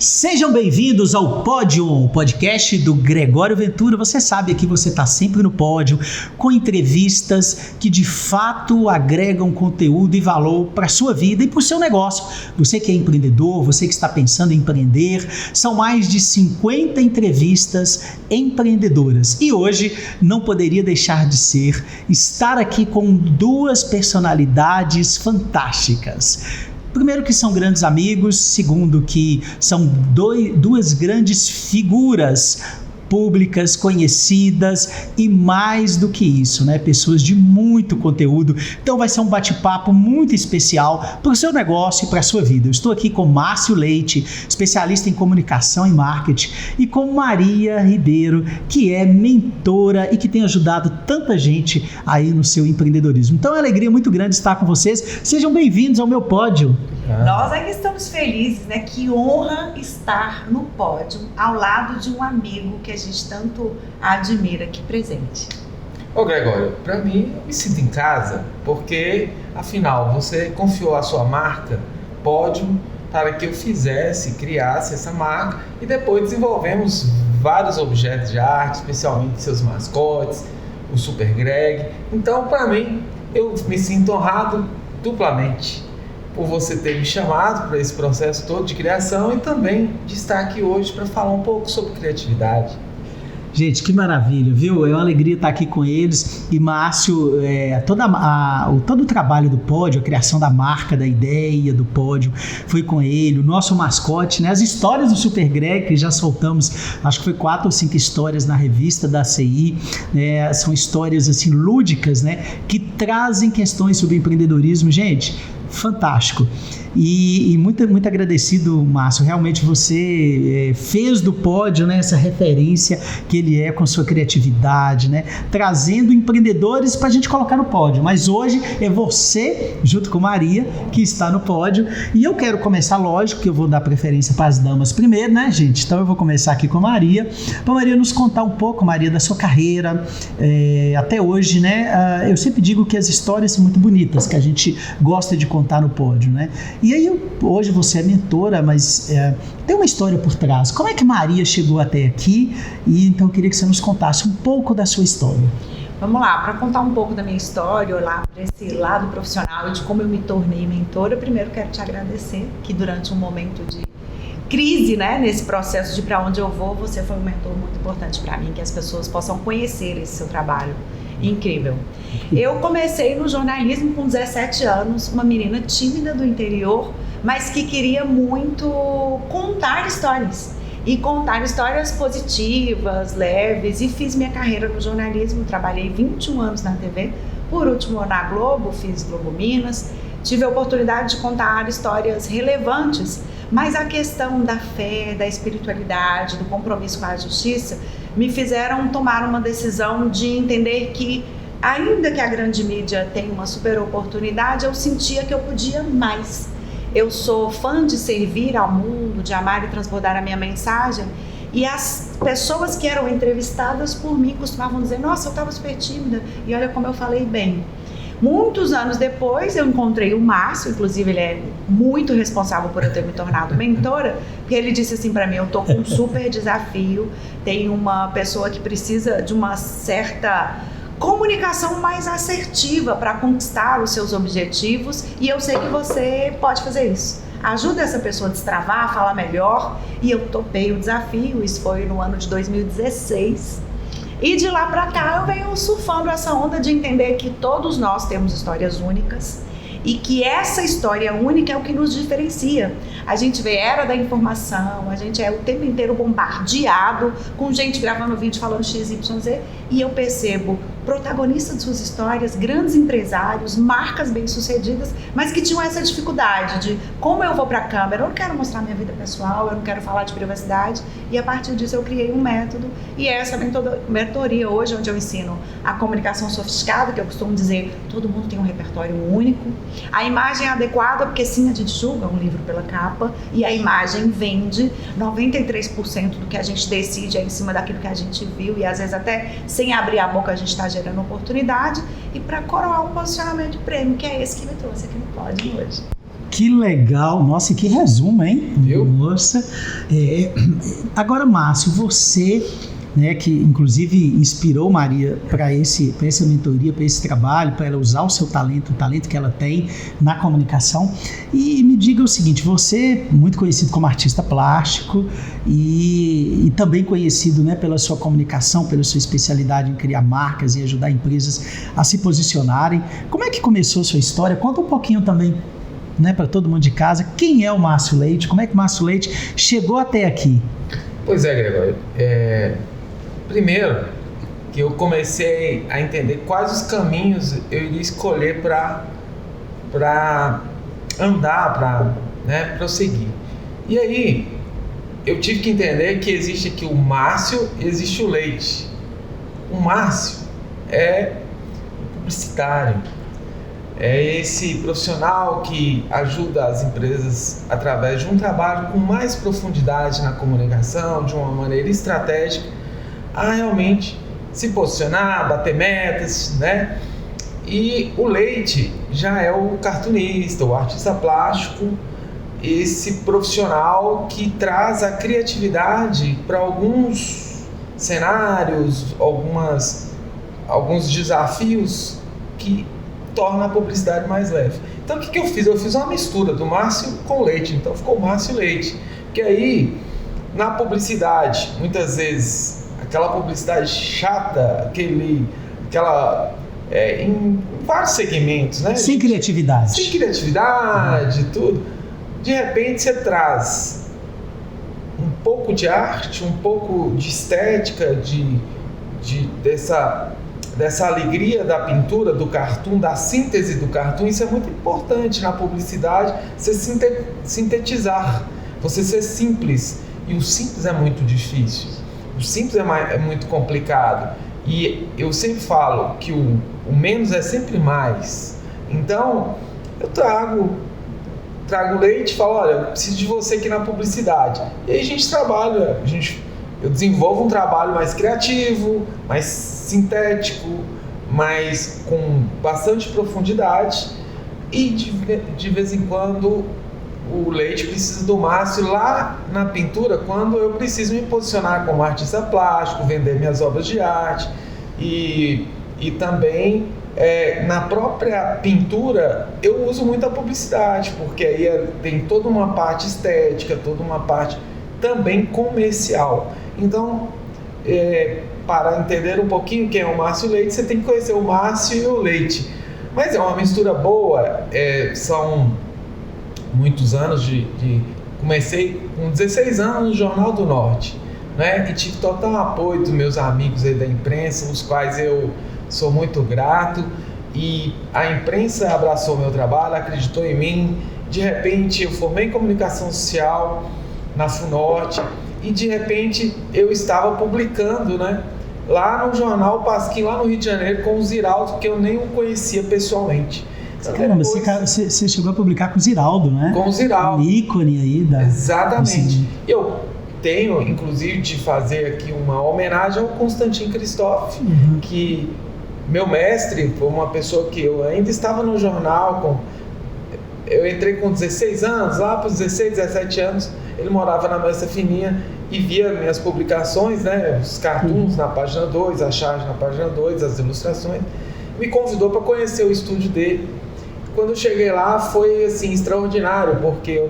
Sejam bem-vindos ao Pódio, o podcast do Gregório Ventura. Você sabe que você está sempre no pódio, com entrevistas que de fato agregam conteúdo e valor para a sua vida e para o seu negócio. Você que é empreendedor, você que está pensando em empreender, são mais de 50 entrevistas empreendedoras. E hoje não poderia deixar de ser estar aqui com duas personalidades fantásticas. Primeiro que são grandes amigos, segundo que são duas grandes figuras públicas, conhecidas e mais do que isso, né? Pessoas de muito conteúdo. Então vai ser um bate-papo muito especial para o seu negócio e para a sua vida. Eu estou aqui com Márcio Leite, especialista em comunicação e marketing, e com Maria Ribeiro, que é mentora e que tem ajudado tanta gente aí no seu empreendedorismo. Então é uma alegria muito grande estar com vocês. Sejam bem-vindos ao meu pódio. Nós ainda estamos felizes, né? Que honra estar no pódio ao lado de um amigo que a gente tanto admira aqui presente. Ô Gregório, para mim eu me sinto em casa porque afinal você confiou a sua marca Pódio para que eu criasse essa marca e depois desenvolvemos vários objetos de arte, especialmente seus mascotes, o Super Greg. Então para mim eu me sinto honrado duplamente por você ter me chamado para esse processo todo de criação e também de estar aqui hoje para falar um pouco sobre criatividade. Gente, que maravilha, viu? É uma alegria estar aqui com eles. E Márcio, todo o trabalho do pódio, a criação da marca, da ideia do pódio, foi com ele. O nosso mascote, né? As histórias do Super Greg, que já soltamos, acho que foi 4 ou 5 histórias na revista da CI, né? São histórias assim lúdicas, né? Que trazem questões sobre empreendedorismo. Gente, fantástico. E muito agradecido, Márcio. Realmente você fez do pódio, né, essa referência que ele é com sua criatividade, né, trazendo empreendedores para a gente colocar no pódio. Mas hoje é você, junto com Maria, que está no pódio. E eu quero começar, lógico, que eu vou dar preferência para as damas primeiro, né, gente? Então eu vou começar aqui com a Maria, para a Maria nos contar um pouco, Maria, da sua carreira até hoje, né? Eu sempre digo que as histórias são muito bonitas, que a gente gosta de contar no pódio, né? E aí, hoje você é mentora, mas tem uma história por trás. Como é que Maria chegou até aqui? E então eu queria que você nos contasse um pouco da sua história. Vamos lá, para contar um pouco da minha história, olhar para esse lado profissional e de como eu me tornei mentora, primeiro quero te agradecer que durante um momento de crise, né, nesse processo de para onde eu vou, você foi um mentor muito importante para mim, que as pessoas possam conhecer esse seu trabalho. Incrível. Eu comecei no jornalismo com 17 anos, uma menina tímida do interior, mas que queria muito contar histórias. E contar histórias positivas, leves, e fiz minha carreira no jornalismo, trabalhei 21 anos na TV, por último na Globo, fiz Globo Minas, tive a oportunidade de contar histórias relevantes, mas a questão da fé, da espiritualidade, do compromisso com a justiça, me fizeram tomar uma decisão de entender que, ainda que a grande mídia tenha uma super oportunidade, eu sentia que eu podia mais. Eu sou fã de servir ao mundo, de amar e transbordar a minha mensagem, e as pessoas que eram entrevistadas por mim costumavam dizer: nossa, eu estava super tímida, e olha como eu falei bem. Muitos anos depois eu encontrei o Márcio, inclusive ele é muito responsável por eu ter me tornado mentora, porque ele disse assim para mim: eu tô com um super desafio, tem uma pessoa que precisa de uma certa comunicação mais assertiva para conquistar os seus objetivos e eu sei que você pode fazer isso. Ajuda essa pessoa a destravar, a falar melhor, e eu topei o desafio. Isso foi no ano de 2016. E de lá pra cá eu venho surfando essa onda de entender que todos nós temos histórias únicas e que essa história única é o que nos diferencia. A gente vê era da informação, a gente é o tempo inteiro bombardeado com gente gravando vídeo falando XYZ, e eu percebo protagonistas de suas histórias, grandes empresários, marcas bem-sucedidas, mas que tinham essa dificuldade de como eu vou para a câmera, eu não quero mostrar minha vida pessoal, eu não quero falar de privacidade, e a partir disso eu criei um método, e é essa mentoria hoje, onde eu ensino a comunicação sofisticada, que eu costumo dizer, todo mundo tem um repertório único, a imagem é adequada, porque sim, a gente julga um livro pela capa, e a imagem vende. 93% do que a gente decide é em cima daquilo que a gente viu, e às vezes até sem abrir a boca a gente está gerando oportunidade, e para coroar um posicionamento de prêmio, que é esse que me trouxe aqui no pódio hoje. Que legal, nossa, que resumo, hein? Viu? Nossa. Agora, Márcio, você, né, que inclusive inspirou Maria para essa mentoria, para esse trabalho, para ela usar o seu talento, o talento que ela tem na comunicação. E me diga o seguinte, você é muito conhecido como artista plástico e também conhecido, né, pela sua comunicação, pela sua especialidade em criar marcas e ajudar empresas a se posicionarem. Como é que começou a sua história? Conta um pouquinho também, né, para todo mundo de casa, quem é o Márcio Leite, como é que o Márcio Leite chegou até aqui? Pois é, Gregório. Primeiro, que eu comecei a entender quais os caminhos eu iria escolher para andar, para, né, prosseguir. E aí, eu tive que entender que existe aqui o Márcio e existe o Leite. O Márcio é publicitário, é esse profissional que ajuda as empresas através de um trabalho com mais profundidade na comunicação, de uma maneira estratégica, a realmente se posicionar, bater metas, né? E o Leite já é o cartunista, o artista plástico, esse profissional que traz a criatividade para alguns cenários, alguns desafios que torna a publicidade mais leve. Então o que eu fiz? Eu fiz uma mistura do Márcio com o Leite, então ficou Márcio Leite. Que aí, na publicidade, muitas vezes aquela publicidade chata, em vários segmentos, né? Sem criatividade. Sem criatividade, tudo. De repente você traz um pouco de arte, um pouco de estética, dessa alegria da pintura, do cartoon, da síntese do cartoon. Isso é muito importante na publicidade, você sintetizar, você ser simples. E o simples é muito difícil. O simples é muito complicado. E eu sempre falo que o menos é sempre mais. Então, eu trago Leite e falo, olha, eu preciso de você aqui na publicidade. E aí a gente trabalha, eu desenvolvo um trabalho mais criativo, mais sintético, mais com bastante profundidade. E de vez em quando o Leite precisa do Márcio lá na pintura, quando eu preciso me posicionar como artista plástico, vender minhas obras de arte e também na própria pintura eu uso muito a publicidade, porque aí tem toda uma parte estética, toda uma parte também comercial. Então, para entender um pouquinho quem é o Márcio Leite, você tem que conhecer o Márcio e o Leite. Mas é uma mistura boa, são muitos anos comecei com 16 anos no Jornal do Norte, né? E tive total apoio dos meus amigos aí da imprensa, os quais eu sou muito grato, e a imprensa abraçou meu trabalho, acreditou em mim. De repente eu formei em comunicação social na FUNORTE e de repente eu estava publicando, né, lá no jornal Pasquim, lá no Rio de Janeiro, com o Ziraldo, que eu nem o conhecia pessoalmente. Caramba, você chegou a publicar com o Ziraldo, né? Com o Ziraldo. Um ícone aí da... Exatamente. Eu tenho, inclusive, de fazer aqui uma homenagem ao Constantin Christoph, que meu mestre foi uma pessoa que eu ainda estava no jornal, eu entrei com 16 anos, lá para os 16, 17 anos, ele morava na Messa Fininha e via minhas publicações, né, os cartoons na página 2, a charge na página 2, as ilustrações, me convidou para conhecer o estúdio dele. Quando eu cheguei lá foi assim extraordinário, porque eu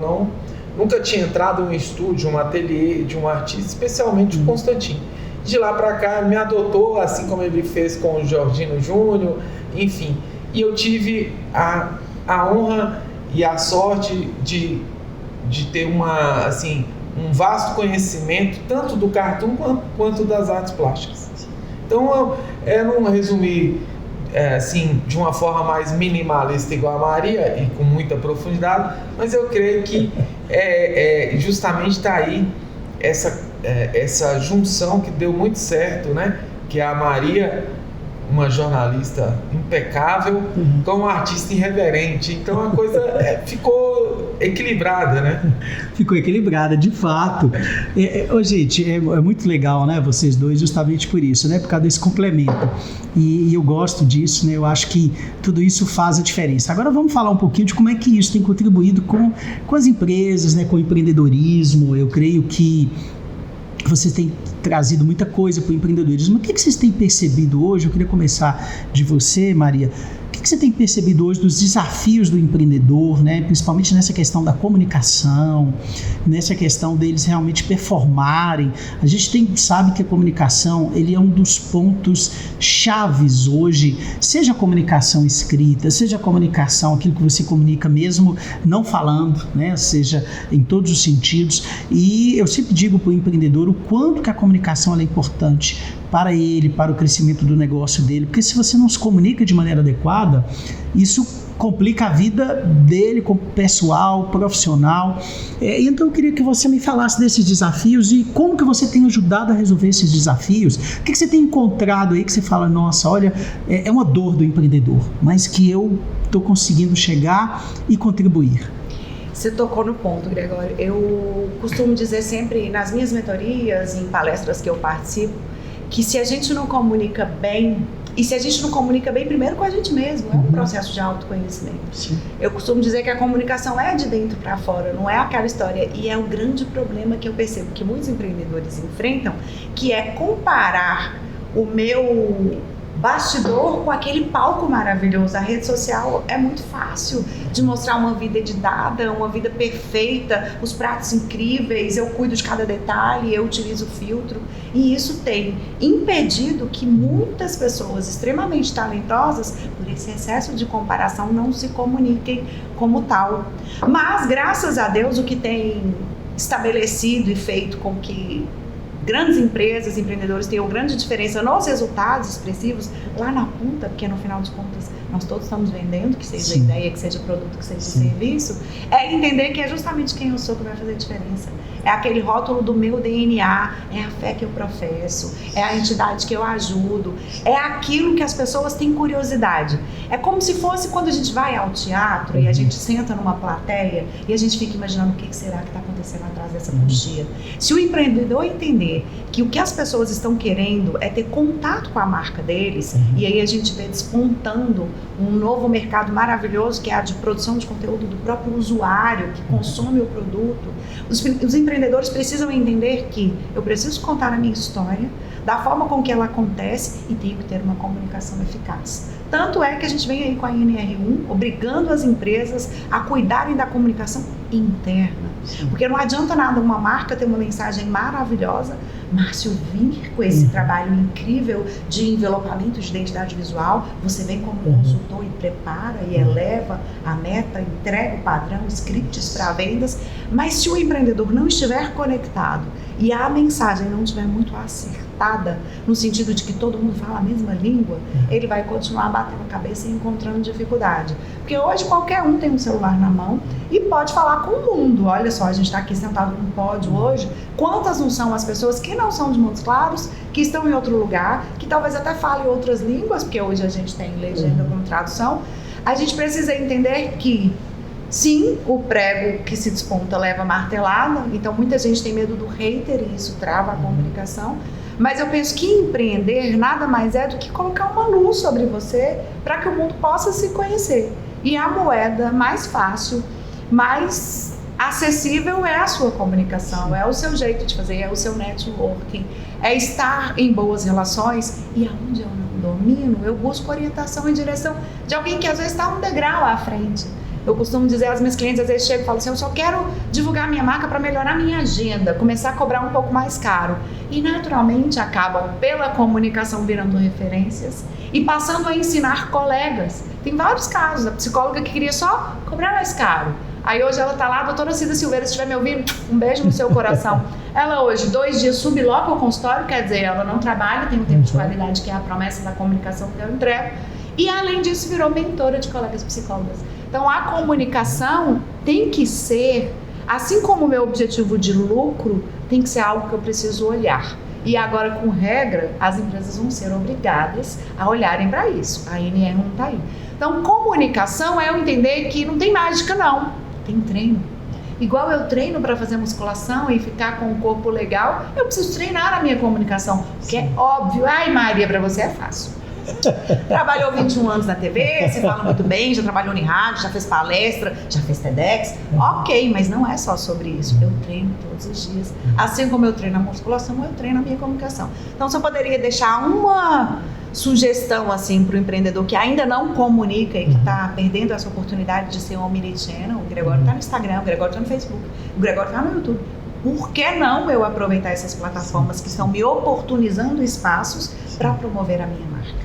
nunca tinha entrado em um estúdio, um ateliê de um artista, especialmente o Constantin. De lá para cá ele me adotou, assim como ele fez com o Jorginho Júnior, enfim. E eu tive a honra e a sorte de ter um vasto conhecimento tanto do cartoon quanto das artes plásticas. Então eu não resumi assim, de uma forma mais minimalista igual a Maria e com muita profundidade, mas eu creio que justamente está aí essa junção que deu muito certo, né? Que a Maria, uma jornalista impecável, com um artista irreverente. Então a coisa ficou equilibrada, né? Ficou equilibrada, de fato. Gente, é muito legal, né, vocês dois, justamente por isso, né, por causa desse complemento. E eu gosto disso, né, eu acho que tudo isso faz a diferença. Agora vamos falar um pouquinho de como é que isso tem contribuído com as empresas, né, com o empreendedorismo. Eu creio que vocês têm trazido muita coisa para o empreendedorismo. O que vocês têm percebido hoje? Eu queria começar de você, Maria. O que você tem percebido hoje dos desafios do empreendedor, né? Principalmente nessa questão da comunicação, nessa questão deles realmente performarem? A gente sabe que a comunicação ele é um dos pontos chaves hoje, seja a comunicação escrita, seja a comunicação, aquilo que você comunica mesmo não falando, né? Seja em todos os sentidos. E eu sempre digo para o empreendedor o quanto que a comunicação ela é importante para ele, para o crescimento do negócio dele, porque se você não se comunica de maneira adequada, isso complica a vida dele como pessoal, profissional. Então eu queria que você me falasse desses desafios e como que você tem ajudado a resolver esses desafios. O que você tem encontrado aí que você fala, nossa, olha, é uma dor do empreendedor, mas que eu estou conseguindo chegar e contribuir. Você tocou no ponto, Gregório. Eu costumo dizer sempre nas minhas mentorias, em palestras que eu participo, que se a gente não comunica bem, e se a gente não comunica bem primeiro com a gente mesmo, é um processo de autoconhecimento. Sim. Eu costumo dizer que a comunicação é de dentro para fora, não é aquela história, e é o grande problema que eu percebo que muitos empreendedores enfrentam, que é comparar o meu bastidor com aquele palco maravilhoso. A rede social é muito fácil de mostrar uma vida editada, uma vida perfeita, os pratos incríveis, eu cuido de cada detalhe, eu utilizo filtro, e isso tem impedido que muitas pessoas extremamente talentosas, por esse excesso de comparação, não se comuniquem como tal. Mas, graças a Deus, o que tem estabelecido e feito com que grandes empresas, empreendedores tenham grande diferença nos resultados expressivos lá na ponta, porque no final de contas nós todos estamos vendendo, que seja Sim. ideia, que seja produto, que seja Sim. serviço, é entender que é justamente quem eu sou que vai fazer a diferença. É aquele rótulo do meu DNA, é a fé que eu professo, é a entidade que eu ajudo, é aquilo que as pessoas têm curiosidade. É como se fosse quando a gente vai ao teatro e a gente senta numa plateia e a gente fica imaginando o que será que está acontecendo atrás dessa coxinha. Se o empreendedor entender que o que as pessoas estão querendo é ter contato com a marca deles, e aí a gente vê despontando um novo mercado maravilhoso que é a de produção de conteúdo do próprio usuário que consome o produto. Os empreendedores precisam entender que eu preciso contar a minha história da forma com que ela acontece e tenho que ter uma comunicação eficaz. Tanto é que a gente vem aí com a NR1 obrigando as empresas a cuidarem da comunicação interna. Porque não adianta nada uma marca ter uma mensagem maravilhosa, Márcio vir com esse trabalho incrível de envelopamento de identidade visual, você vem como consultor e prepara e eleva a meta, entrega o padrão, scripts para vendas, mas se o empreendedor não estiver conectado e a mensagem não estiver muito acertada, no sentido de que todo mundo fala a mesma língua, ele vai continuar batendo a cabeça e encontrando dificuldade. Porque hoje qualquer um tem um celular na mão e pode falar com o mundo. Olha só, a gente está aqui sentado num pódio hoje, quantas não são as pessoas que não são de Montes Claros, que estão em outro lugar, que talvez até falem outras línguas, porque hoje a gente tem legenda com tradução. A gente precisa entender que sim, o prego que se desponta leva martelada, então muita gente tem medo do hater e isso trava a comunicação, mas eu penso que empreender nada mais é do que colocar uma luz sobre você para que o mundo possa se conhecer. E a moeda mais fácil, mais acessível é a sua comunicação, é o seu jeito de fazer, é o seu networking, é estar em boas relações, e aonde eu não domino, eu busco orientação e direção de alguém que às vezes está um degrau à frente. Eu costumo dizer às minhas clientes, às vezes chego e falo assim, eu só quero divulgar minha marca para melhorar minha agenda, começar a cobrar um pouco mais caro. E naturalmente acabam pela comunicação virando referências e passando a ensinar colegas. Tem vários casos, a psicóloga que queria só cobrar mais caro. Aí hoje ela tá lá, a doutora Cida Silveira, se estiver me ouvindo, um beijo no seu coração. Ela hoje, 2 dias, subloca o consultório, quer dizer, ela não trabalha, tem um tempo de qualidade que é a promessa da comunicação que eu entrego. E além disso virou mentora de colegas psicólogas. Então a comunicação tem que ser, assim como o meu objetivo de lucro, tem que ser algo que eu preciso olhar. E agora, com regra, as empresas vão ser obrigadas a olharem para isso. A NR não está aí. Então, comunicação é eu entender que não tem mágica, não. Tem treino. Igual eu treino para fazer musculação e ficar com o corpo legal, eu preciso treinar a minha comunicação, que é óbvio. Ai, Maria, para você é fácil. Trabalhou 21 anos na TV, você fala muito bem, já trabalhou em rádio, já fez palestra, já fez TEDx. Ok, mas não é só sobre isso. Eu treino todos os dias. Assim como eu treino a musculação, eu treino a minha comunicação. Então, se eu poderia deixar uma sugestão assim para o empreendedor que ainda não comunica e que está perdendo essa oportunidade de ser um omnichannel, o Gregório está no Instagram, o Gregório está no Facebook, o Gregório está no YouTube. Por que não eu aproveitar essas plataformas que estão me oportunizando espaços para promover a minha marca?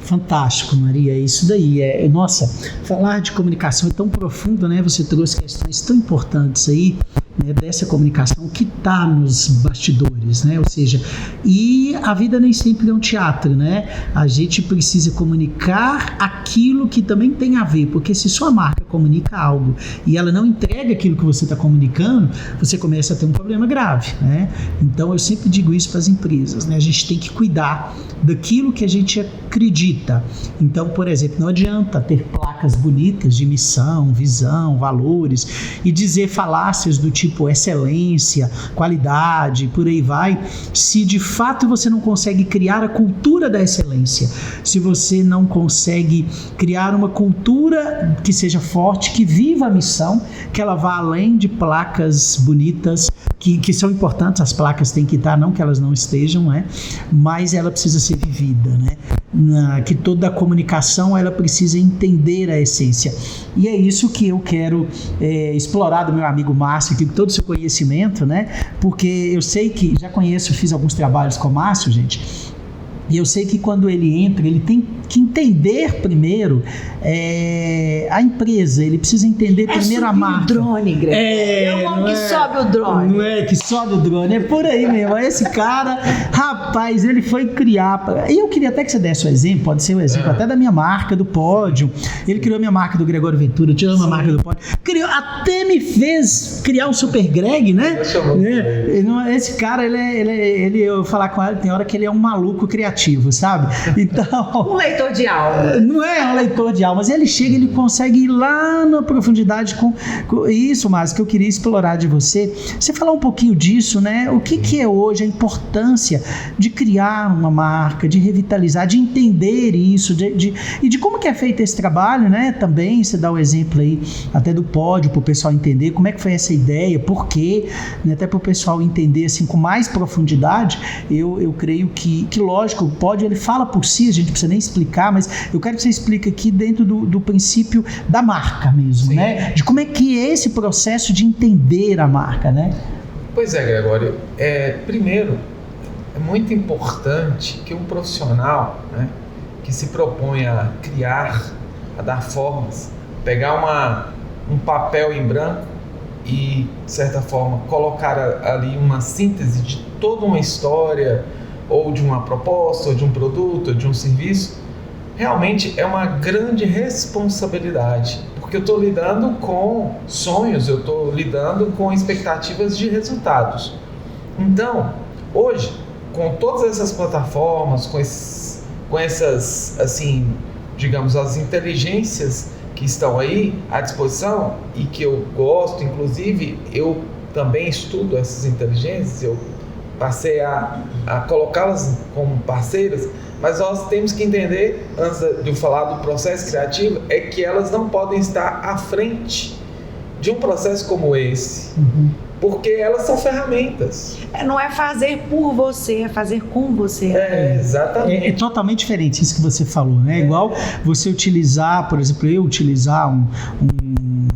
Fantástico, Maria, isso daí. Nossa, falar de comunicação é tão profundo, né? Você trouxe questões tão importantes aí, né, dessa comunicação que está nos bastidores, né? Ou seja, e a vida nem sempre é um teatro, né? A gente precisa comunicar aquilo que também tem a ver, porque se sua marca comunica algo e ela não entrega aquilo que você está comunicando, você começa a ter um problema grave, né? Então eu sempre digo isso para as empresas, né? A gente tem que cuidar daquilo que a gente acredita. Então, por exemplo, não adianta ter placas bonitas de missão, visão, valores e dizer falácias do tipo excelência, qualidade, por aí vai, se de fato você não consegue criar a cultura da excelência, se você não consegue criar uma cultura que seja forte, que viva a missão, que ela vá além de placas bonitas, que são importantes, as placas têm que estar, não que elas não estejam, né? Mas ela precisa ser vivida, né? Que toda a comunicação ela precisa entender a essência. E é isso que eu quero explorar do meu amigo Márcio, que todo o seu conhecimento, né? Porque eu sei que, já conheço, fiz alguns trabalhos com o Márcio, gente, e eu sei que quando ele entra, ele tem que entender primeiro a empresa, ele precisa entender primeiro a marca. O drone, Greg. É o homem que sobe o drone. Não é que sobe o drone, é por aí mesmo. Esse cara, rapaz, ele foi criar. E eu queria até que você desse o exemplo, pode ser o exemplo até da minha marca, do Pódio. Ele criou a minha marca do Gregório Ventura, tirou a marca do Pódio. Até me fez criar um Super Greg, né? Esse cara, eu vou falar com ele, tem hora que ele é um maluco criativo, sabe? Então. Um leitor de alma. Não é um leitor de almas. Ele chega, ele consegue ir lá na profundidade com isso, mas que eu queria explorar de você. Você falar um pouquinho disso, né? O que é hoje a importância de criar uma marca, de revitalizar, de entender isso, e de como que é feito esse trabalho, né? Também você dá o exemplo aí até do Pódio, para o pessoal entender como é que foi essa ideia, por quê, né? Até para o pessoal entender assim com mais profundidade. Eu creio que lógico, o Pódio ele fala por si, a gente não precisa nem explicar, mas eu quero que você explique aqui dentro do princípio da marca mesmo, sim, né? De como é que é esse processo de entender a marca, né? Pois é, Gregório. Primeiro, é muito importante que um profissional, né, que se propõe a criar, a dar formas, pegar um papel em branco e, de certa forma, colocar ali uma síntese de toda uma história, ou de uma proposta, ou de um produto, ou de um serviço, realmente é uma grande responsabilidade, porque eu estou lidando com sonhos, eu estou lidando com expectativas de resultados. Então, hoje, com todas essas plataformas, com essas, assim, digamos, as inteligências que estão aí à disposição e que eu gosto, inclusive, eu também estudo essas inteligências, eu passei a colocá-las como parceiras, mas nós temos que entender, antes de eu falar do processo criativo, é que elas não podem estar à frente de um processo como esse, porque elas são ferramentas. Não é fazer por você, é fazer com você. Exatamente. É totalmente diferente isso que você falou, né? Igual você utilizar, por exemplo, eu utilizar um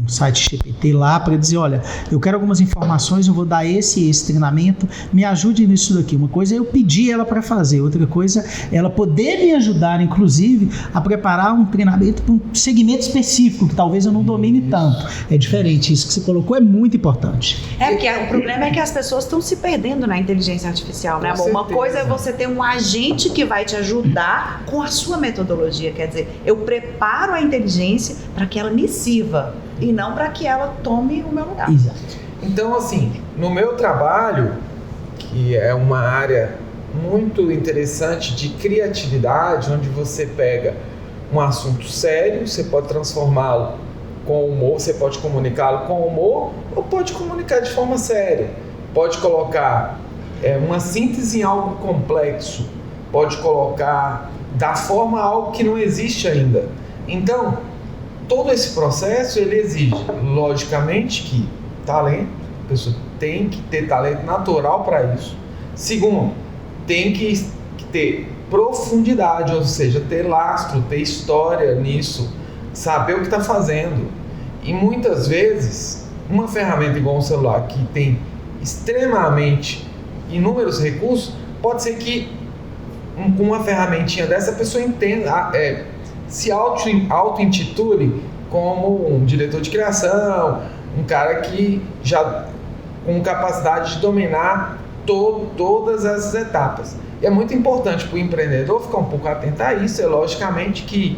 site GPT lá para dizer, olha, eu quero algumas informações, eu vou dar esse treinamento, me ajude nisso daqui. Uma coisa é eu pedir ela para fazer, outra coisa é ela poder me ajudar, inclusive, a preparar um treinamento para um segmento específico, que talvez eu não domine tanto. É diferente, isso que você colocou é muito importante. Porque o problema é que as pessoas estão se perdendo na inteligência artificial, né, amor? Uma coisa é você ter um agente que vai te ajudar com a sua metodologia, quer dizer, eu preparo a inteligência para que ela me sirva e não para que ela tome o meu lugar. Exato. Então, assim, no meu trabalho, que é uma área muito interessante de criatividade, onde você pega um assunto sério, você pode transformá-lo com humor, você pode comunicá-lo com humor ou pode comunicar de forma séria. Pode colocar uma síntese em algo complexo, pode colocar da forma algo que não existe ainda. Então, todo esse processo ele exige, logicamente, que talento, a pessoa tem que ter talento natural para isso. Segundo, tem que ter profundidade, ou seja, ter lastro, ter história nisso, saber o que está fazendo. E muitas vezes, uma ferramenta igual um celular que tem extremamente inúmeros recursos, pode ser que com uma ferramentinha dessa a pessoa entenda, se auto-intitule como um diretor de criação, um cara que já com capacidade de dominar todas essas etapas. E é muito importante para o empreendedor ficar um pouco atento a isso. É logicamente que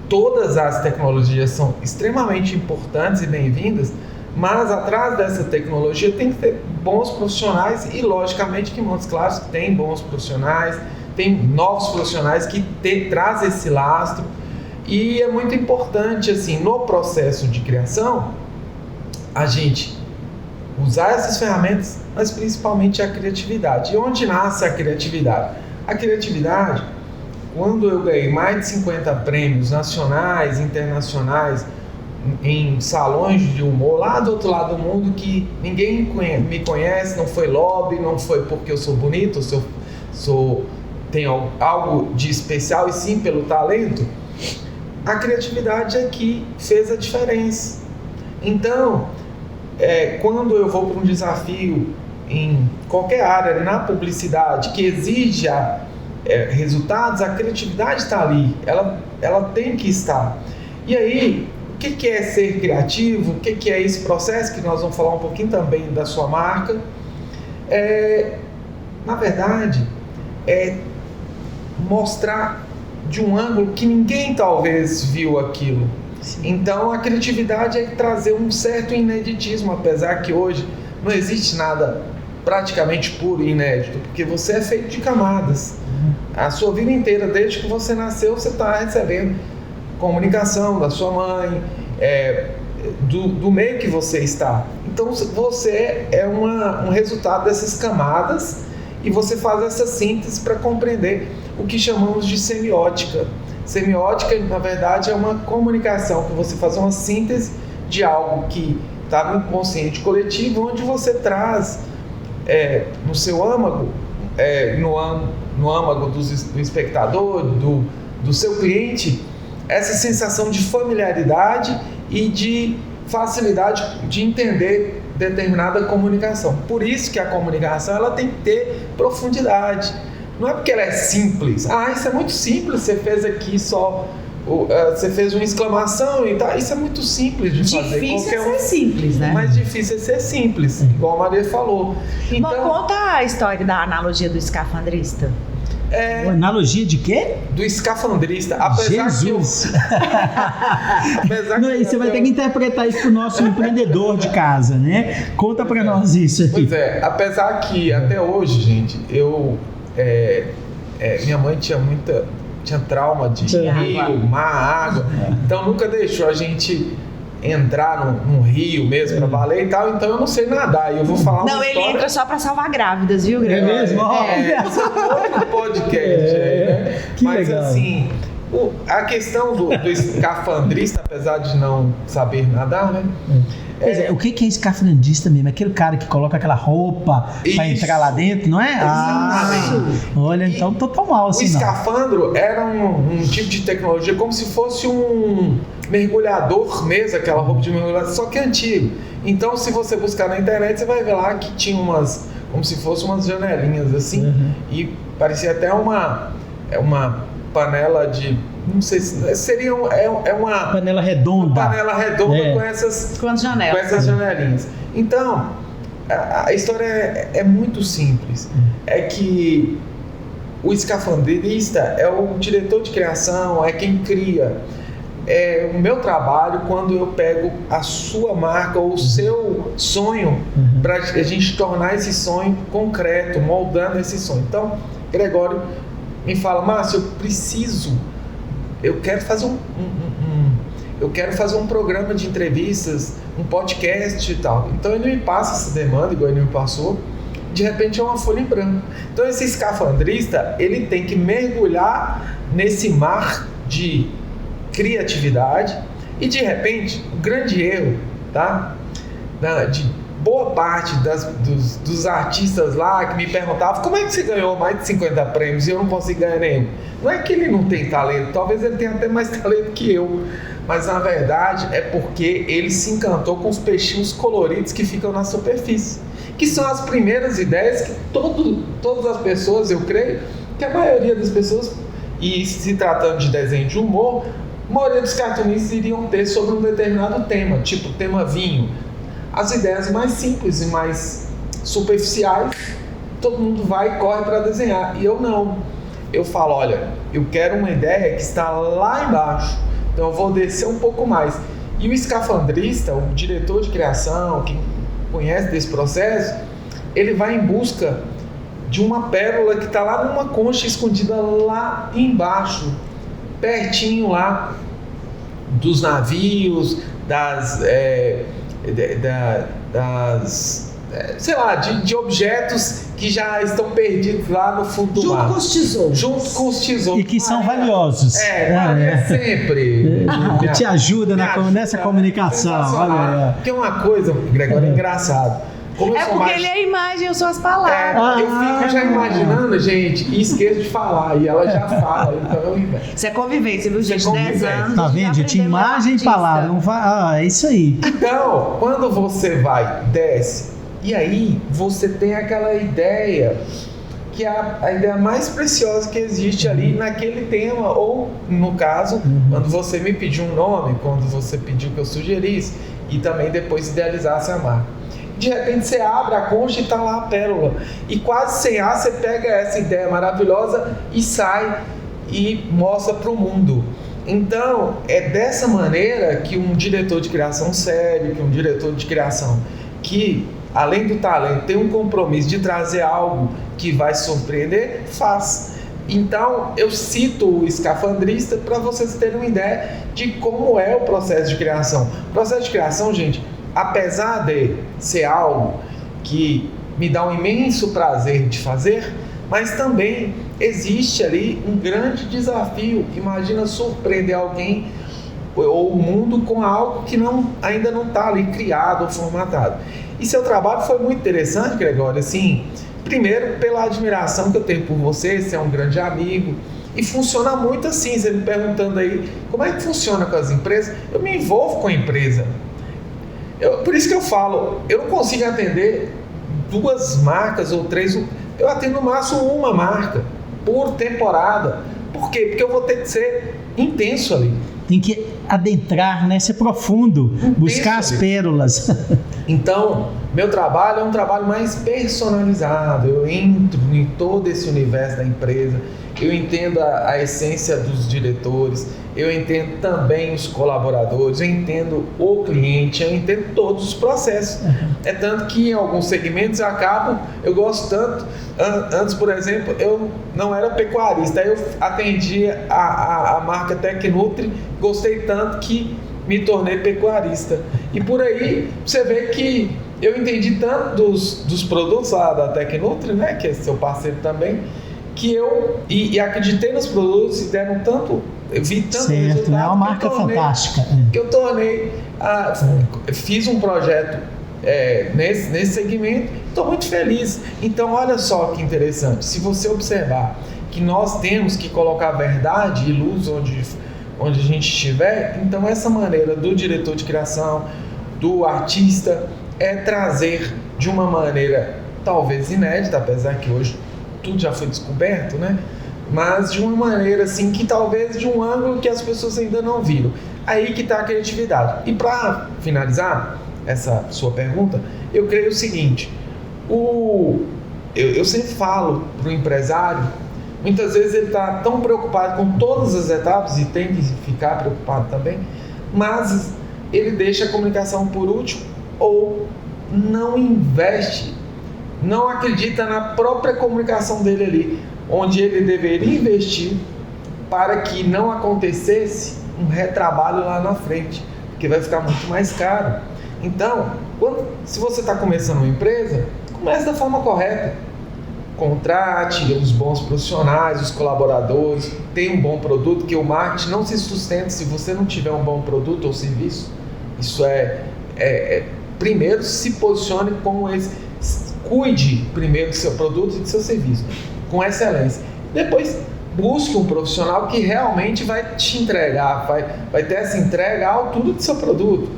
todas as tecnologias são extremamente importantes e bem-vindas, mas atrás dessa tecnologia tem que ter bons profissionais e logicamente que Montes Claros tem bons profissionais, tem novos profissionais que trazem esse lastro. E é muito importante, assim, no processo de criação, a gente usar essas ferramentas, mas principalmente a criatividade. E onde nasce a criatividade? A criatividade, quando eu ganhei mais de 50 prêmios nacionais, internacionais, em salões de humor lá do outro lado do mundo, que ninguém me conhece, não foi lobby, não foi porque eu sou bonito, tenho algo de especial, e sim pelo talento, a criatividade é que fez a diferença. Então, quando eu vou para um desafio em qualquer área, na publicidade, que exija resultados, a criatividade está ali, ela tem que estar. E aí, o que é ser criativo? O que é esse processo, que nós vamos falar um pouquinho também da sua marca? Na verdade, mostrar de um ângulo que ninguém talvez viu aquilo. Sim. Então a criatividade é trazer um certo ineditismo, apesar que hoje não existe nada praticamente puro e inédito, porque você é feito de camadas. A sua vida inteira, desde que você nasceu, você está recebendo comunicação da sua mãe, do meio que você está. Então você é um resultado dessas camadas, e você faz essa síntese para compreender o que chamamos de semiótica. Semiótica, na verdade, é uma comunicação, que você faz uma síntese de algo que está no inconsciente coletivo, onde você traz no seu âmago, no âmago do espectador, do seu cliente, essa sensação de familiaridade e de facilidade de entender determinada comunicação. Por isso que a comunicação ela tem que ter profundidade. Não é porque ela é simples. Isso é muito simples, você fez aqui só... Você fez uma exclamação e tal. Isso é muito simples de fazer. Difícil é ser simples, né? Mais difícil é ser simples, igual a Maria falou. Então, conta a história da analogia do escafandrista. Analogia de quê? Do escafandrista. Apesar Jesus! Que você vai ter que interpretar isso para o nosso empreendedor de casa, né? Conta para nós isso aí. Pois apesar que até hoje, gente, minha mãe tinha trauma de rio, mar, água, então nunca deixou a gente entrar num rio mesmo para valer e tal, então eu não sei nadar. E eu vou falar uma história... Não, ele entra só para salvar grávidas, viu, Greg? É mesmo? Esse é outro podcast aí, né? Mas legal. Assim, a questão do escafandrista, apesar de não saber nadar, né? O que é escafandrista mesmo? Aquele cara que coloca aquela roupa para entrar lá dentro, não é? Olha, então tô tão mal assim. O escafandro era um tipo de tecnologia como se fosse um mergulhador mesmo, aquela roupa de mergulhador, só que antigo. Então, se você buscar na internet, você vai ver lá que tinha como se fossem umas janelinhas assim, e parecia até uma panela de... Não sei se seria uma panela redonda. Panela redonda com essas janelinhas. Então, a história é muito simples. É que o escafandrista é o diretor de criação, é quem cria. O meu trabalho, quando eu pego a sua marca ou o seu sonho, para a gente tornar esse sonho concreto, moldando esse sonho. Então, Gregório me fala: Márcio, eu quero fazer eu quero fazer um programa de entrevistas, um podcast e tal. Então ele me passa essa demanda, igual ele me passou, de repente é uma folha em branco. Então esse escafandrista, ele tem que mergulhar nesse mar de criatividade e de repente, o grande erro, tá? De boa parte dos artistas lá que me perguntavam como é que você ganhou mais de 50 prêmios e eu não consigo ganhar nenhum. Não é que ele não tem talento, talvez ele tenha até mais talento que eu, mas na verdade é porque ele se encantou com os peixinhos coloridos que ficam na superfície, que são as primeiras ideias que todas as pessoas, eu creio que a maioria das pessoas, e se tratando de desenho de humor, a maioria dos cartunistas iriam ter sobre um determinado tema, tipo tema vinho. As ideias mais simples e mais superficiais, todo mundo vai e corre para desenhar. E eu não. Eu falo, olha, eu quero uma ideia que está lá embaixo, então eu vou descer um pouco mais. E o escafandrista, o diretor de criação, quem conhece desse processo, ele vai em busca de uma pérola que está lá numa concha escondida lá embaixo, pertinho lá dos navios, sei lá, de objetos que já estão perdidos lá no fundo do mar. Junto com os tesouros. E que são valiosos. Sempre. Te ajuda nessa comunicação. Olha. Porque uma coisa, Gregório, é engraçado. Porque ele é a imagem, eu sou as palavras. Eu fico já imaginando, gente, e esqueço de falar. E ela já fala, então eu invento. Isso é convivência, viu, gente? 10 anos. Tá vendo, gente? Imagem e palavra. É isso aí. Então, quando você desce, e aí você tem aquela ideia, que é a ideia mais preciosa que existe ali naquele tema, ou no caso, quando você me pediu um nome, quando você pediu que eu sugerisse, e também depois idealizasse a marca. De repente você abre a concha e está lá a pérola. E quase sem ar você pega essa ideia maravilhosa e sai e mostra para o mundo. Então, é dessa maneira que um diretor de criação sério, que um diretor de criação que, além do talento, tem um compromisso de trazer algo que vai surpreender, faz. Então, eu cito o escafandrista para vocês terem uma ideia de como é o processo de criação. O processo de criação, gente, apesar de ser algo que me dá um imenso prazer de fazer, mas também existe ali um grande desafio. Imagina surpreender alguém ou o mundo com algo que ainda não está ali criado ou formatado. E seu trabalho foi muito interessante, Gregório, assim, primeiro pela admiração que eu tenho por você é um grande amigo, e funciona muito assim, você me perguntando aí, como é que funciona com as empresas? Eu me envolvo com a empresa. Por isso que eu falo, eu não consigo atender 2 marcas ou 3, eu atendo no máximo uma marca por temporada. Por quê? Porque eu vou ter que ser intenso ali. Tem que adentrar, né? Ser profundo, buscar as pérolas. Então, meu trabalho é um trabalho mais personalizado. Eu entro em todo esse universo da empresa, eu entendo a essência dos diretores, eu entendo também os colaboradores, eu entendo o cliente, eu entendo todos os processos. É tanto que em alguns segmentos eu gosto tanto. Antes, por exemplo, eu não era pecuarista, aí eu atendia a marca Tecnutri, gostei tanto que me tornei pecuarista. E por aí você vê que eu entendi tanto dos produtos lá da Tecnutri, né, que é seu parceiro também, que eu acreditei nos produtos e deram tanto, eu vi tanto certo, resultado. É uma marca fantástica. Que eu fiz um projeto nesse segmento, estou muito feliz. Então olha só que interessante, se você observar que nós temos que colocar verdade e luz onde a gente estiver, então essa maneira do diretor de criação, do artista, é trazer de uma maneira talvez inédita, apesar que hoje tudo já foi descoberto, né? Mas de uma maneira assim que talvez de um ângulo que as pessoas ainda não viram. Aí que está a criatividade. E para finalizar essa sua pergunta, eu creio o seguinte: eu sempre falo para o empresário, muitas vezes ele está tão preocupado com todas as etapas e tem que ficar preocupado também, mas ele deixa a comunicação por último ou não investe, não acredita na própria comunicação dele ali, onde ele deveria investir para que não acontecesse um retrabalho lá na frente, porque vai ficar muito mais caro. Então, se você está começando uma empresa, comece da forma correta. Contrate os bons profissionais, os colaboradores, tenha um bom produto, que o marketing não se sustenta se você não tiver um bom produto ou serviço. Isso primeiro se posicione com esse, cuide primeiro do seu produto e do seu serviço, com excelência. Depois, busque um profissional que realmente vai te entregar, vai ter essa entrega à altura do seu produto.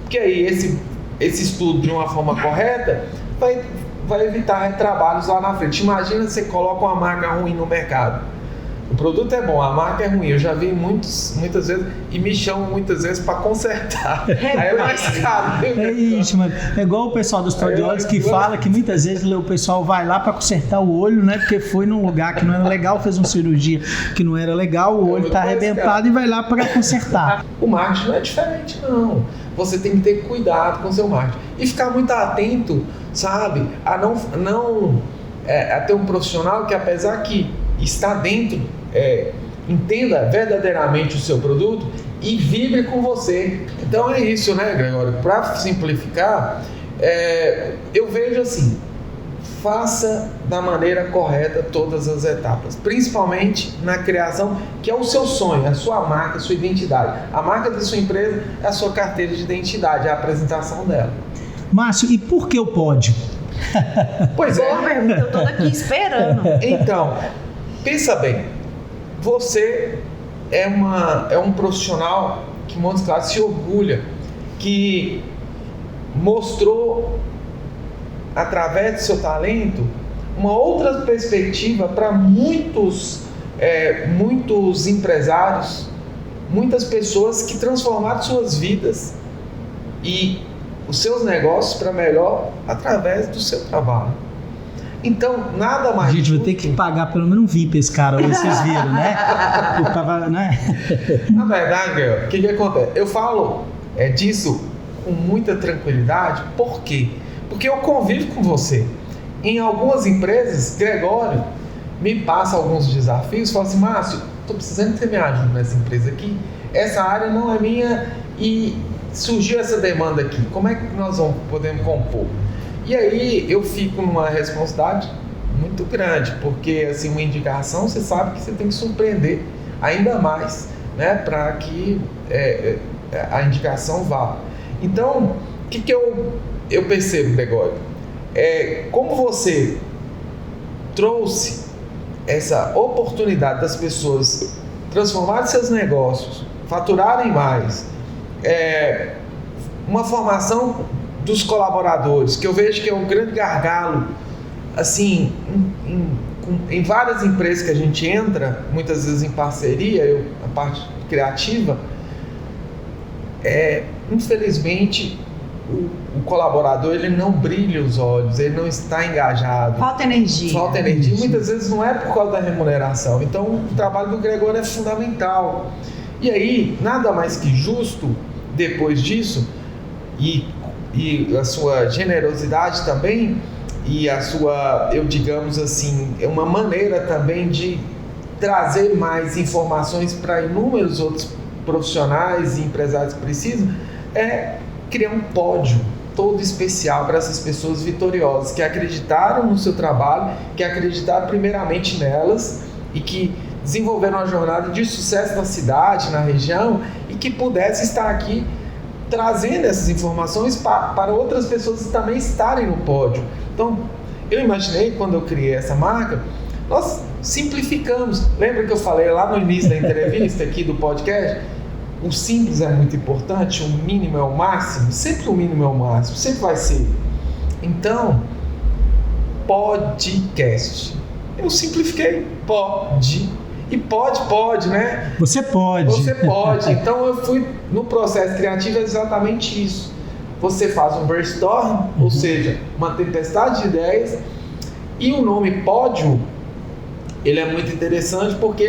Porque aí esse estudo de uma forma correta vai evitar retrabalhos lá na frente. Imagina você coloca uma marca ruim no mercado. O produto é bom, a marca é ruim. Eu já vi muitas vezes e me chamam muitas vezes para consertar. Aí é mais caro. É isso, mano. É igual o pessoal dos fonoaudiólogos que fala que muitas vezes o pessoal vai lá para consertar o olho, né? Porque foi num lugar que não era legal, fez uma cirurgia que não era legal, o olho está arrebentado e vai lá para consertar. O marketing não é diferente, não. Você tem que ter cuidado com o seu marketing e ficar muito atento, sabe? A ter um profissional que, apesar que está dentro, entenda verdadeiramente o seu produto e vibre com você. Então é isso, né, Gregório? Para simplificar, eu vejo assim: faça da maneira correta todas as etapas, principalmente na criação, que é o seu sonho, a sua marca, a sua identidade. A marca da sua empresa é a sua carteira de identidade, é a apresentação dela. Márcio, e por que o pódio? Pois é. Boa pergunta, eu estou aqui esperando. Então, pensa bem, você é um profissional que Montes Claros se orgulha, que mostrou, através do seu talento, uma outra perspectiva para muitos empresários, muitas pessoas que transformaram suas vidas e os seus negócios para melhor através do seu trabalho. Então, nada mais. Gente, vou ter que pagar pelo menos um VIP esse cara, vocês viram, né? Na verdade, o que acontece? Eu falo disso com muita tranquilidade. Por quê? Porque eu convivo com você. Em algumas empresas, Gregório me passa alguns desafios, fala assim: Márcio, estou precisando que você me ajude nessa empresa aqui. Essa área não é minha e surgiu essa demanda aqui. Como é que nós podemos compor? E aí eu fico numa responsabilidade muito grande, porque assim, uma indicação, você sabe que você tem que surpreender ainda mais, né, para que a indicação vá. Então, o que eu percebo, Gregório? Como você trouxe essa oportunidade das pessoas transformarem seus negócios, faturarem mais, uma formação dos colaboradores, que eu vejo que é um grande gargalo, assim, em várias empresas que a gente entra, muitas vezes em parceria, a parte criativa, infelizmente o colaborador, ele não brilha os olhos, ele não está engajado. Falta energia. Muitas vezes não é por causa da remuneração. Então o trabalho do Gregório é fundamental. E aí, nada mais que justo, depois disso, e a sua generosidade também, e a sua, digamos assim, uma maneira também de trazer mais informações para inúmeros outros profissionais e empresários que precisam, criar um pódio todo especial para essas pessoas vitoriosas, que acreditaram no seu trabalho, que acreditaram primeiramente nelas e que desenvolveram uma jornada de sucesso na cidade, na região, e que pudesse estar aqui trazendo essas informações para outras pessoas também estarem no pódio. Então, eu imaginei, quando eu criei essa marca, nós simplificamos. Lembra que eu falei lá no início da entrevista aqui do podcast? O simples é muito importante, o mínimo é o máximo. Sempre o mínimo é o máximo, sempre vai ser. Então, podcast. Eu simplifiquei, pode. E pode, né? Você pode. Então eu fui no processo criativo, é exatamente isso. Você faz um brainstorm, ou seja, uma tempestade de ideias, e o nome pódio, ele é muito interessante porque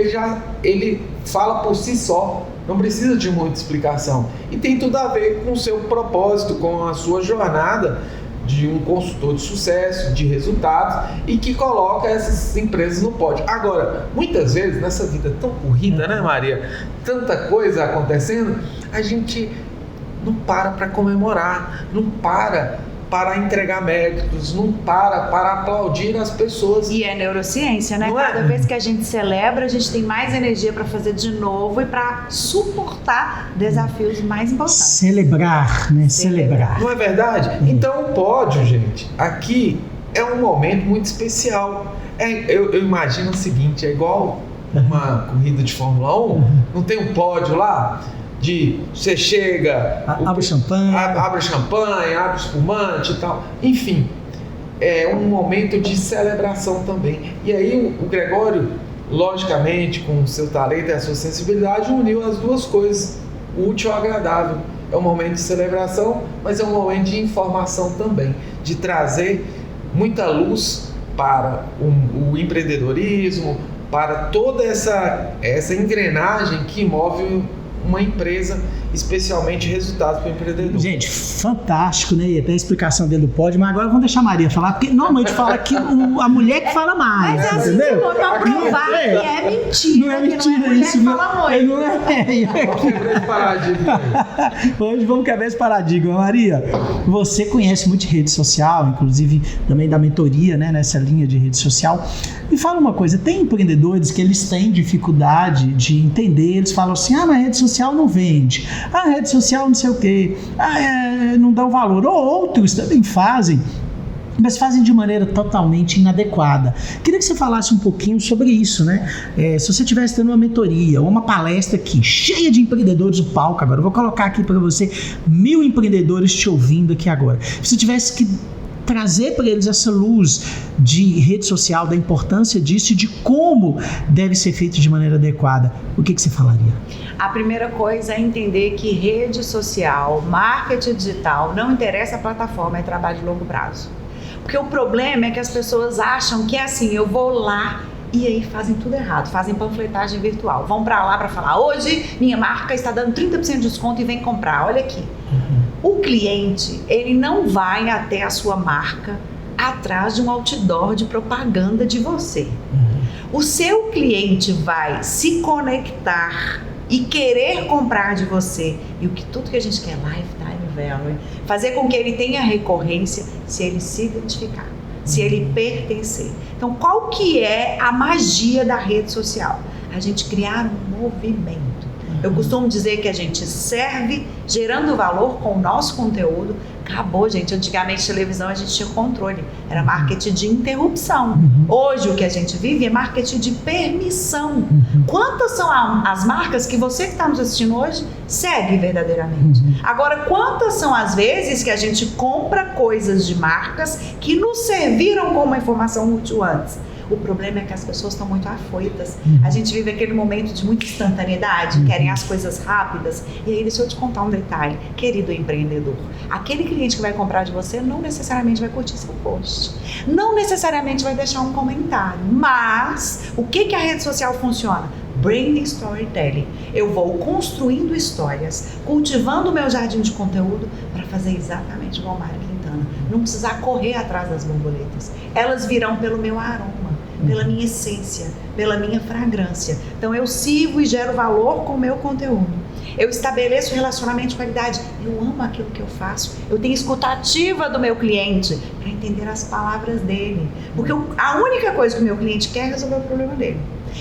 ele fala por si só, não precisa de muita explicação. E tem tudo a ver com o seu propósito, com a sua jornada de um consultor de sucesso, de resultados, e que coloca essas empresas no pódio. Agora, muitas vezes, nessa vida tão corrida, né, Maria? Tanta coisa acontecendo, a gente não para comemorar, não para entregar méritos, não para aplaudir as pessoas. E é neurociência, né? Não Cada é? vez que a gente celebra, a gente tem mais energia para fazer de novo e para suportar desafios mais importantes. Celebrar, né? Celebrar. Não é verdade? Então o pódio, gente, aqui é um momento muito especial. Eu imagino o seguinte, é igual uma corrida de Fórmula 1, não tem um pódio lá? Você chega, abre champanhe, abre espumante e tal. Enfim, é um momento de celebração também. E aí o Gregório, logicamente, com o seu talento e a sua sensibilidade, uniu as duas coisas, o útil ao agradável. É um momento de celebração, mas é um momento de informação também, de trazer muita luz para o empreendedorismo, para toda essa engrenagem que move uma empresa, especialmente resultados para o empreendedor. Gente, fantástico, né? E até a explicação dele do pódio, mas agora vamos deixar a Maria falar, porque normalmente fala que a mulher que fala mais, mas é assim, entendeu? Para provar que é mentira. Não é mentira, que não é isso, que fala muito. Não é. Vamos quebrar esse paradigma. Hoje vamos quebrar esse paradigma. Maria, você conhece muito de rede social, inclusive também da mentoria, né, nessa linha de rede social. Me fala uma coisa, tem empreendedores que eles têm dificuldade de entender, eles falam assim, na rede social não vende, a rede social não sei o quê, não dá o valor, ou outros também fazem, mas fazem de maneira totalmente inadequada. Queria que você falasse um pouquinho sobre isso, né? Se você estivesse tendo uma mentoria ou uma palestra aqui, cheia de empreendedores, o palco agora, eu vou colocar aqui para você 1000 empreendedores te ouvindo aqui agora. Se você tivesse que trazer para eles essa luz de rede social, da importância disso e de como deve ser feito de maneira adequada, o que você falaria? A primeira coisa é entender que rede social, marketing digital, não interessa a plataforma, é trabalho de longo prazo. Porque o problema é que as pessoas acham que é assim, eu vou lá e aí fazem tudo errado, fazem panfletagem virtual, vão para lá para falar, hoje minha marca está dando 30% de desconto e vem comprar, olha aqui. O cliente, ele não vai até a sua marca atrás de um outdoor de propaganda de você. O seu cliente vai se conectar e querer comprar de você. E tudo que a gente quer, lifetime value, fazer com que ele tenha recorrência se ele se identificar, se ele pertencer. Então, qual que é a magia da rede social? A gente criar um movimento. Eu costumo dizer que a gente serve gerando valor com o nosso conteúdo. Acabou, gente. Antigamente, televisão, a gente tinha controle. Era marketing de interrupção. Hoje, o que a gente vive é marketing de permissão. Quantas são as marcas que você que está nos assistindo hoje segue verdadeiramente? Agora, quantas são as vezes que a gente compra coisas de marcas que nos serviram com uma informação útil antes? O problema é que as pessoas estão muito afoitas. A gente vive aquele momento de muita instantaneidade, querem as coisas rápidas. E aí, deixa eu te contar um detalhe, querido empreendedor. Aquele cliente que vai comprar de você não necessariamente vai curtir seu post. Não necessariamente vai deixar um comentário. Mas, o que a rede social funciona? Branding Storytelling. Eu vou construindo histórias, cultivando o meu jardim de conteúdo para fazer exatamente igual Mário Quintana. Não precisar correr atrás das borboletas. Elas virão pelo meu aroma, pela minha essência, pela minha fragrância. Então eu sirvo e gero valor com o meu conteúdo. Eu estabeleço relacionamento de qualidade. Eu amo aquilo que eu faço. Eu tenho escuta ativa do meu cliente para entender as palavras dele. Porque a única coisa que o meu cliente quer é resolver o problema dele.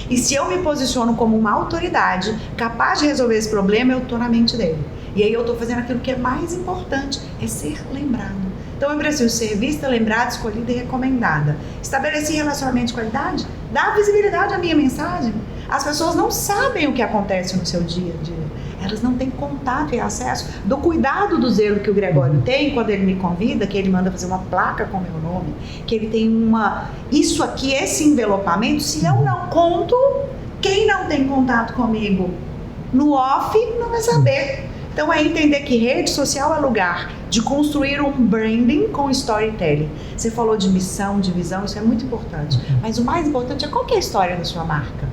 E se eu me posiciono como uma autoridade capaz de resolver esse problema, eu estou na mente dele. E aí eu estou fazendo aquilo que é mais importante, é ser lembrado. Então eu preciso ser vista, lembrada, escolhida e recomendada. Estabeleci relacionamento de qualidade, dá visibilidade à minha mensagem. As pessoas não sabem o que acontece no seu dia a dia. Elas não têm contato e acesso do cuidado, do zelo que o Gregório tem quando ele me convida, que ele manda fazer uma placa com meu nome, que ele tem isso aqui, esse envelopamento. Se eu não conto, quem não tem contato comigo no off não vai saber. Então é entender que rede social é lugar de construir um branding com storytelling. Você falou de missão, de visão, isso é muito importante. Mas o mais importante é qual que é a história da sua marca?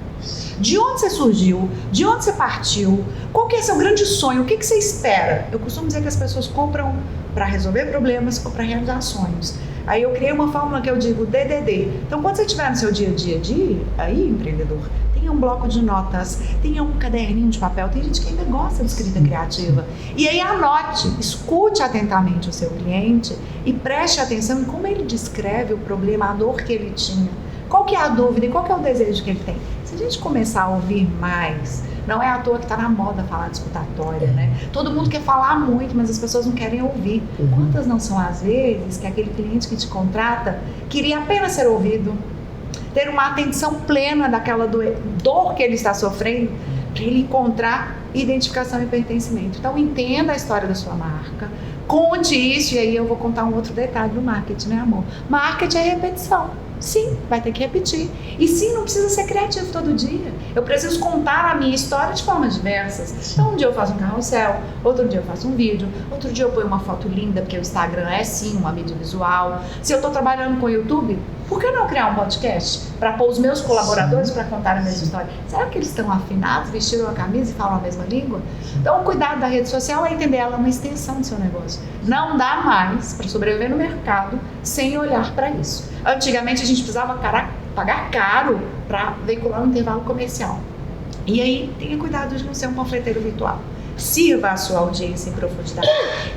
De onde você surgiu? De onde você partiu? Qual que é seu grande sonho? O que você espera? Eu costumo dizer que as pessoas compram para resolver problemas ou para realizar sonhos. Aí eu criei uma fórmula que eu digo DDD. Então, quando você estiver no seu dia a dia, aí, empreendedor, tenha um bloco de notas, tenha um caderninho de papel. Tem gente que ainda gosta de escrita criativa. E aí anote, escute atentamente o seu cliente e preste atenção em como ele descreve o problema, a dor que ele tinha. Qual que é a dúvida e qual que é o desejo que ele tem? Se a gente começar a ouvir mais, não é à toa que está na moda falar de escutatória, né? Todo mundo quer falar muito, mas as pessoas não querem ouvir. Quantas não são as vezes que aquele cliente que te contrata queria apenas ser ouvido, ter uma atenção plena daquela dor que ele está sofrendo, para ele encontrar identificação e pertencimento. Então entenda a história da sua marca, conte isso, e aí eu vou contar um outro detalhe do marketing, né, amor? Marketing é repetição. Sim, vai ter que repetir. E sim, não precisa ser criativo todo dia. Eu preciso contar a minha história de formas diversas. Então, um dia eu faço um carrossel, outro dia eu faço um vídeo, outro dia eu ponho uma foto linda, porque o Instagram é sim uma mídia visual. Se eu estou trabalhando com o YouTube, por que não criar um podcast para pôr os meus colaboradores para contar a mesma história? Será que eles estão afinados, vestiram a camisa e falam a mesma língua? Então, o cuidado da rede social é entender ela uma extensão do seu negócio. Não dá mais para sobreviver no mercado sem olhar para isso. Antigamente, a gente precisava pagar caro para veicular um intervalo comercial. E aí, tenha cuidado de não ser um panfleteiro virtual. Sirva a sua audiência em profundidade.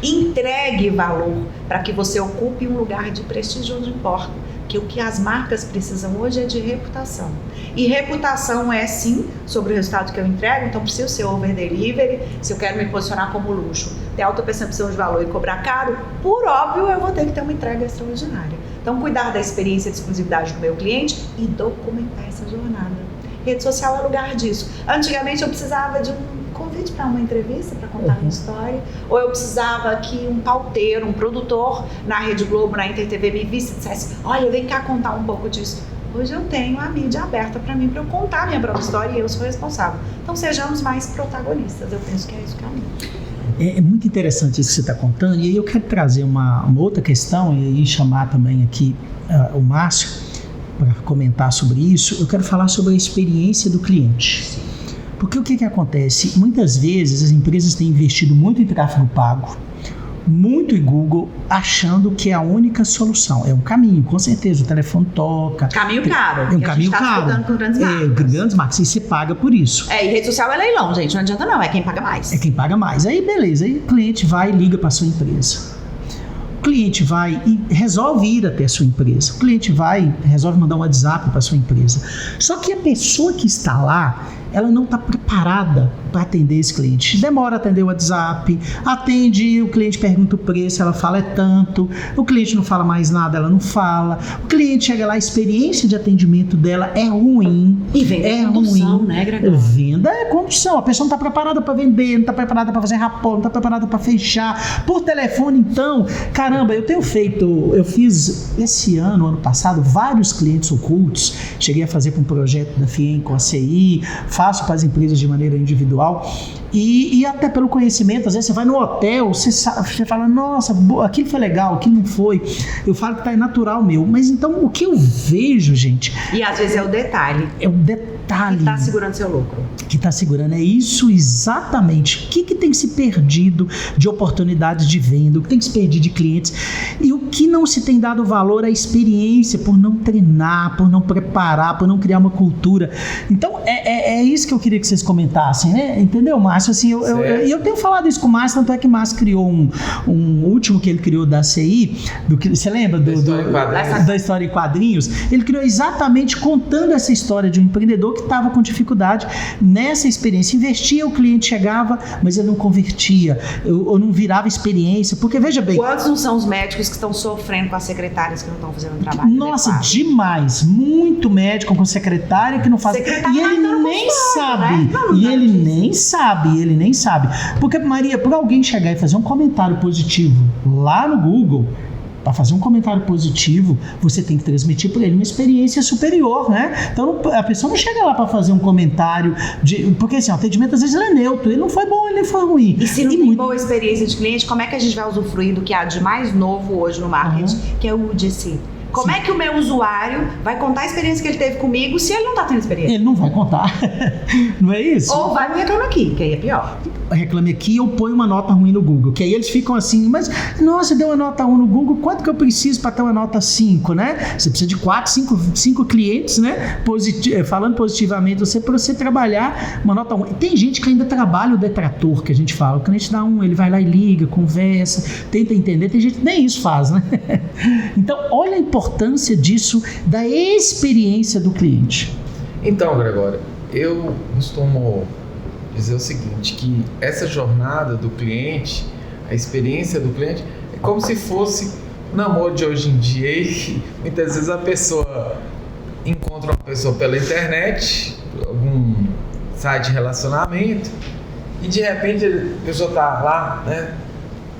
Entregue valor para que você ocupe um lugar de prestígio onde importa. Que o que as marcas precisam hoje é de reputação. E reputação é sim sobre o resultado que eu entrego, então preciso ser over delivery, se eu quero me posicionar como luxo, ter alta percepção de valor e cobrar caro, por óbvio eu vou ter que ter uma entrega extraordinária. Então cuidar da experiência de exclusividade do meu cliente e documentar essa jornada. Rede social é lugar disso. Antigamente eu precisava de um convite para uma entrevista, para contar uma história, ou eu precisava que um pauteiro, um produtor na Rede Globo, na Inter TV me visse e dissesse, olha, vem cá contar um pouco disso. Hoje eu tenho a mídia aberta para mim, para eu contar a minha própria história e eu sou responsável. Então sejamos mais protagonistas, eu penso que é isso o caminho. É muito interessante isso que você está contando, e aí eu quero trazer uma outra questão e aí chamar também aqui o Márcio para comentar sobre isso. Eu quero falar sobre a experiência do cliente. Porque o que acontece? Muitas vezes as empresas têm investido muito em tráfego pago, muito em Google, achando que é a única solução. É um caminho, com certeza, o telefone toca. Caminho caro. É um caminho caro. Com grandes marcas. Grandes marcas, e você paga por isso. E rede social é leilão, gente, não adianta não, é quem paga mais. É quem paga mais. Aí beleza, aí o cliente vai e liga para a sua empresa. O cliente vai e resolve ir até a sua empresa. O cliente vai e resolve mandar um WhatsApp para a sua empresa. Só que a pessoa que está lá, ela não está preparada para atender esse cliente. Demora a atender o WhatsApp, atende, o cliente pergunta o preço, ela fala é tanto, o cliente não fala mais nada, ela não fala, o cliente chega lá, a experiência de atendimento dela é ruim. E venda é condução, ruim. Né, Gregório? Venda é condução, a pessoa não está preparada para vender, não está preparada para fazer rapport, não está preparada para fechar. Por telefone, então, caramba, eu fiz esse ano passado, vários clientes ocultos, cheguei a fazer para um projeto da FIEM com a CI, faço para as empresas de maneira individual e até pelo conhecimento, às vezes você vai no hotel, você fala, nossa, aquilo foi legal, aquilo não foi. Eu falo que é natural meu, mas então o que eu vejo, gente... E às vezes é o detalhe. É o detalhe. Que está segurando seu lucro. Que está segurando, é isso exatamente. O que tem se perdido de oportunidades de venda, o que tem se perdido de clientes e o que não se tem dado valor à experiência por não treinar, por não preparar, por não criar uma cultura. Então, é isso que eu queria que vocês comentassem, né? Entendeu, Márcio? Assim, eu tenho falado isso com o Márcio, tanto é que o Márcio criou um último que ele criou da CI, você lembra? Da história em quadrinhos? Ele criou exatamente contando essa história de um empreendedor que estava com dificuldade nessa experiência. Investia, o cliente chegava, mas ele não convertia, ou não virava experiência, porque veja bem... Quantos não são os médicos que estão sofrendo com as secretárias que não estão fazendo o trabalho? Nossa, demais! Muito médico com secretária que não faz... E ele nem sabe. Né? E ele nem sabe. Porque, Maria, por alguém chegar e fazer um comentário positivo lá no Google... Para fazer um comentário positivo, você tem que transmitir para ele uma experiência superior, né? Então a pessoa não chega lá para fazer um comentário porque assim, o atendimento às vezes ele é neutro, ele não foi bom, ele não foi ruim. E se não tem boa experiência de cliente, como é que a gente vai usufruir do que há de mais novo hoje no marketing, que é o UGC? Como é que o meu usuário vai contar a experiência que ele teve comigo se ele não tá tendo experiência? Ele não vai contar. Não é isso? Ou vai me reclamar aqui, que aí é pior. Reclame aqui, eu ponho uma nota ruim no Google. Que aí eles ficam assim, mas nossa, deu uma nota 1 no Google, quanto que eu preciso para ter uma nota 5, né? Você precisa de 4, 5 clientes, né? Falando positivamente, para você trabalhar uma nota 1. E tem gente que ainda trabalha o detrator, que a gente fala. O cliente dá 1, ele vai lá e liga, conversa, tenta entender. Tem gente que nem isso faz, né? Então, olha a importância disso, da experiência do cliente. Então, Gregório, eu costumo dizer o seguinte, que essa jornada do cliente, a experiência do cliente, é como se fosse o namoro de hoje em dia. E muitas vezes a pessoa encontra uma pessoa pela internet, algum site de relacionamento, e de repente a pessoa está lá, né?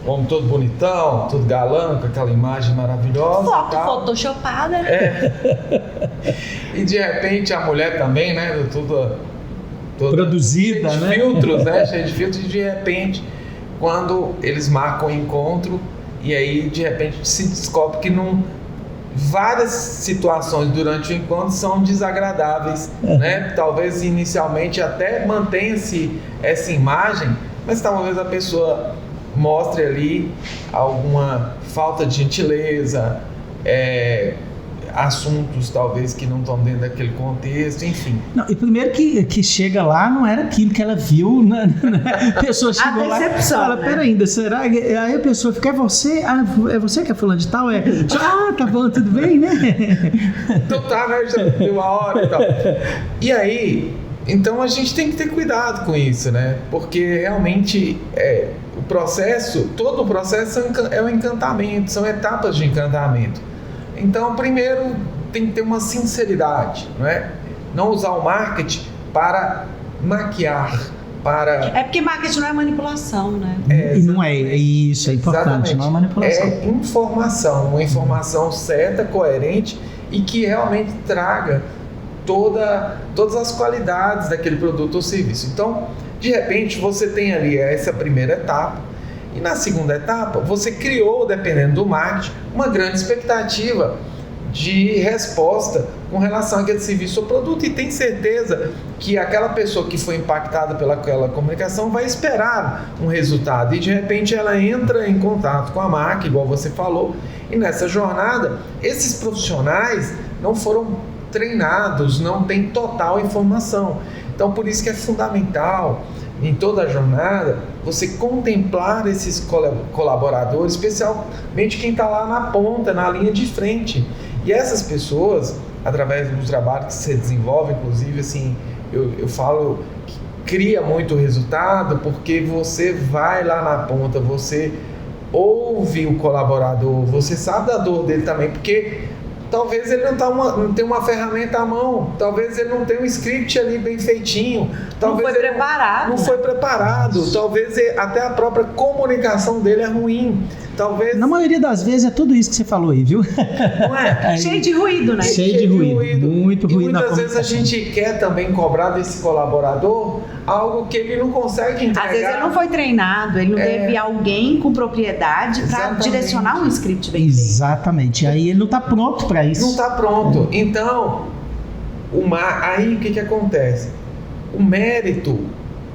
Homem todo bonitão, todo galã, com aquela imagem maravilhosa. Foto photoshopada. E de repente a mulher também, né? Toda produzida, cheia de né? filtros, né? Cheia de filtros. E de repente, quando eles marcam o encontro, e aí de repente se descobre que várias situações durante o encontro são desagradáveis, né? Talvez inicialmente até mantenha-se essa imagem, mas talvez a pessoa mostre ali alguma falta de gentileza, assuntos talvez que não estão dentro daquele contexto, enfim. Não, e primeiro que chega lá não era aquilo que ela viu, né? A pessoa chegou lá e fala, né? pera ainda, será? Aí a pessoa fica, é você? Ah, é você que é fulano de tal? Tá bom, tudo bem, né? Então tá, né? Já deu uma hora e tal. E aí, então a gente tem que ter cuidado com isso, né? Porque realmente todo o processo é um encantamento, são etapas de encantamento. Então, primeiro, tem que ter uma sinceridade, não é? Não usar o marketing para maquiar, É porque marketing não é manipulação, né? E não é isso, é importante, exatamente. não é manipulação. É informação, uma informação certa, coerente e que realmente traga todas as qualidades daquele produto ou serviço. Então, de repente, você tem ali essa primeira etapa e na segunda etapa, você criou, dependendo do marketing, uma grande expectativa de resposta com relação àquele serviço ou produto e tem certeza que aquela pessoa que foi impactada pelaquela comunicação vai esperar um resultado e de repente ela entra em contato com a marca, igual você falou, e nessa jornada, esses profissionais não foram treinados, não têm total informação. Então, por isso que é fundamental, em toda a jornada, você contemplar esses colaboradores, especialmente quem está lá na ponta, na linha de frente. E essas pessoas, através do trabalho que você desenvolve, inclusive, assim, eu falo que cria muito resultado, porque você vai lá na ponta, você ouve o colaborador, você sabe da dor dele também, porque talvez ele não tenha uma ferramenta à mão, talvez ele não tenha um script ali bem feitinho, talvez não foi preparado. Não foi preparado, talvez até a própria comunicação dele é ruim. Talvez... Na maioria das vezes é tudo isso que você falou aí, viu? Não é? Cheio de ruído, né? Cheio de ruído. Muito ruído. E muitas vezes a gente quer também cobrar desse colaborador algo que ele não consegue entregar. Às vezes ele não foi treinado, ele não teve alguém com propriedade para direcionar um script bem feito. Exatamente. Aí ele não está pronto para isso. Não está pronto. Então, aí o que acontece? O mérito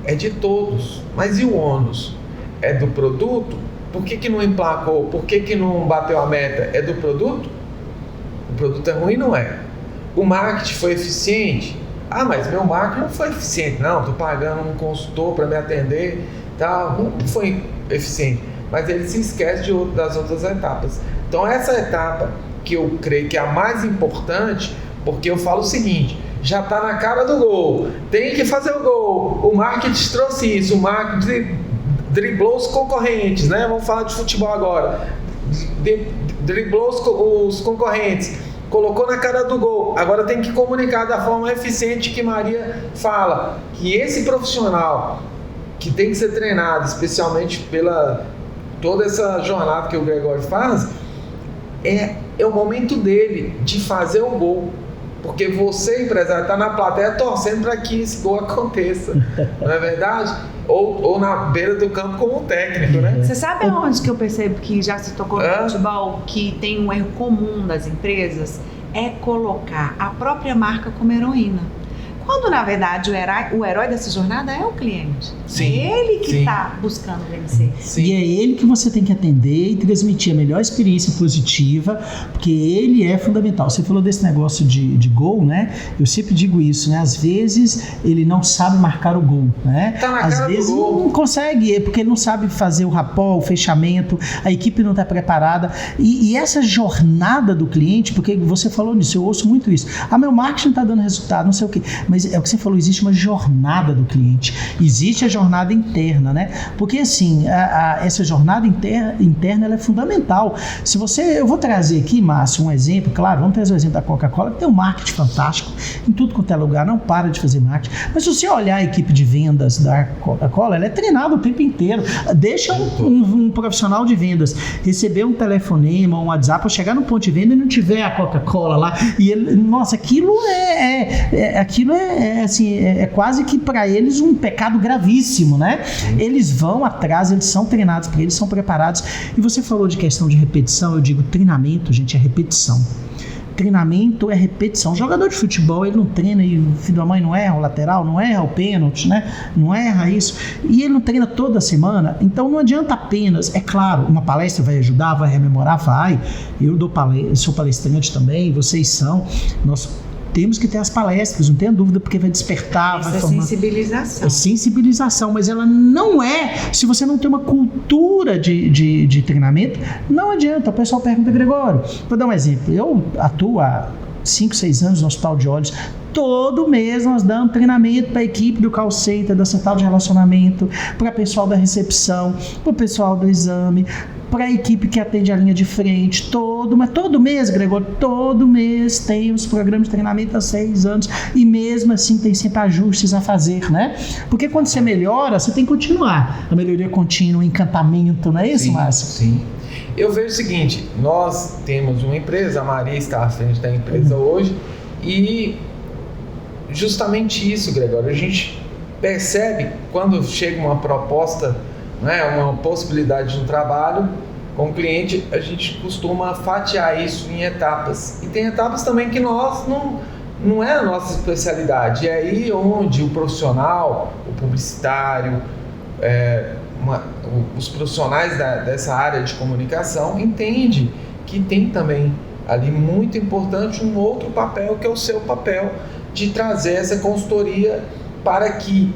é de todos, mas e o ônus? É do produto? Por que não emplacou? Por que não bateu a meta? É do produto? O produto é ruim? Não é. O marketing foi eficiente? Ah, mas meu marketing não foi eficiente. Não, estou pagando um consultor para me atender, tal. Não foi eficiente. Mas ele se esquece das outras etapas. Então essa etapa que eu creio que é a mais importante, porque eu falo o seguinte, já está na cara do gol, tem que fazer o gol. O marketing trouxe isso, o marketing driblou os concorrentes, né? Vamos falar de futebol agora. Driblou os concorrentes, colocou na cara do gol. Agora tem que comunicar da forma eficiente que Maria fala. Que esse profissional que tem que ser treinado, especialmente pela toda essa jornada que o Gregório faz, é o momento dele de fazer o gol. Porque você, empresário, está na plateia torcendo para que esse gol aconteça. Não é verdade? ou na beira do campo como técnico, né? Você sabe aonde que eu percebo que já se tocou no futebol, que tem um erro comum das empresas? É colocar a própria marca como heroína. Quando, na verdade, o herói dessa jornada é o cliente. Sim, é ele que está buscando vencer. Sim. E é ele que você tem que atender e transmitir a melhor experiência positiva, porque ele é fundamental. Você falou desse negócio de gol, né? Eu sempre digo isso, né? Às vezes ele não sabe marcar o gol, né? Tá na Às cara vezes do gol. não consegue, porque ele não sabe fazer o rapport, o fechamento, a equipe não está preparada. E essa jornada do cliente, porque você falou nisso, eu ouço muito isso. Meu marketing está dando resultado, não sei o quê. Mas é o que você falou, existe uma jornada do cliente, existe a jornada interna, né? Porque assim, essa jornada interna ela é fundamental. Eu vou trazer aqui, Márcio, um exemplo, claro, vamos trazer o exemplo da Coca-Cola, que tem um marketing fantástico, em tudo quanto é lugar, não para de fazer marketing. Mas se você olhar a equipe de vendas da Coca-Cola, ela é treinada o tempo inteiro. Deixa um profissional de vendas receber um telefonema, um WhatsApp, ou chegar no ponto de venda e não tiver a Coca-Cola lá, e ele, nossa, aquilo é quase que para eles um pecado gravíssimo, né? Eles vão atrás, eles são treinados para eles, são preparados. E você falou de questão de repetição, eu digo treinamento, gente, é repetição. Treinamento é repetição. O jogador de futebol, ele não treina e o filho da mãe não erra o lateral, não erra o pênalti, né? Não erra isso. E ele não treina toda semana, então não adianta apenas, é claro, uma palestra vai ajudar, vai rememorar, vai. Eu sou palestrante também, vocês são. Nós temos que ter as palestras, não tenha dúvida, porque vai despertar, vai formar. Sensibilização. É sensibilização, mas ela não é, se você não tem uma cultura de treinamento, não adianta. O pessoal pergunta, Gregório, vou dar um exemplo, eu atuo há 5, 6 anos no Hospital de Olhos. Todo mês nós damos treinamento para a equipe do call center, da central de relacionamento, para o pessoal da recepção, para o pessoal do exame, para a equipe que atende a linha de frente, mas todo mês, Gregório, todo mês tem os programas de treinamento há 6 anos e mesmo assim tem sempre ajustes a fazer, né? Porque quando você melhora, você tem que continuar. A melhoria contínua, o encantamento, não é isso, Márcio? Sim. Eu vejo o seguinte, nós temos uma empresa, a Maria está à frente da empresa hoje, e justamente isso, Gregório, a gente percebe quando chega uma proposta, né, uma possibilidade de um trabalho com o cliente, a gente costuma fatiar isso em etapas. E tem etapas também que nós não é a nossa especialidade. É aí onde o profissional, o publicitário, os profissionais dessa área de comunicação entende que tem também ali muito importante um outro papel, que é o seu papel de trazer essa consultoria para que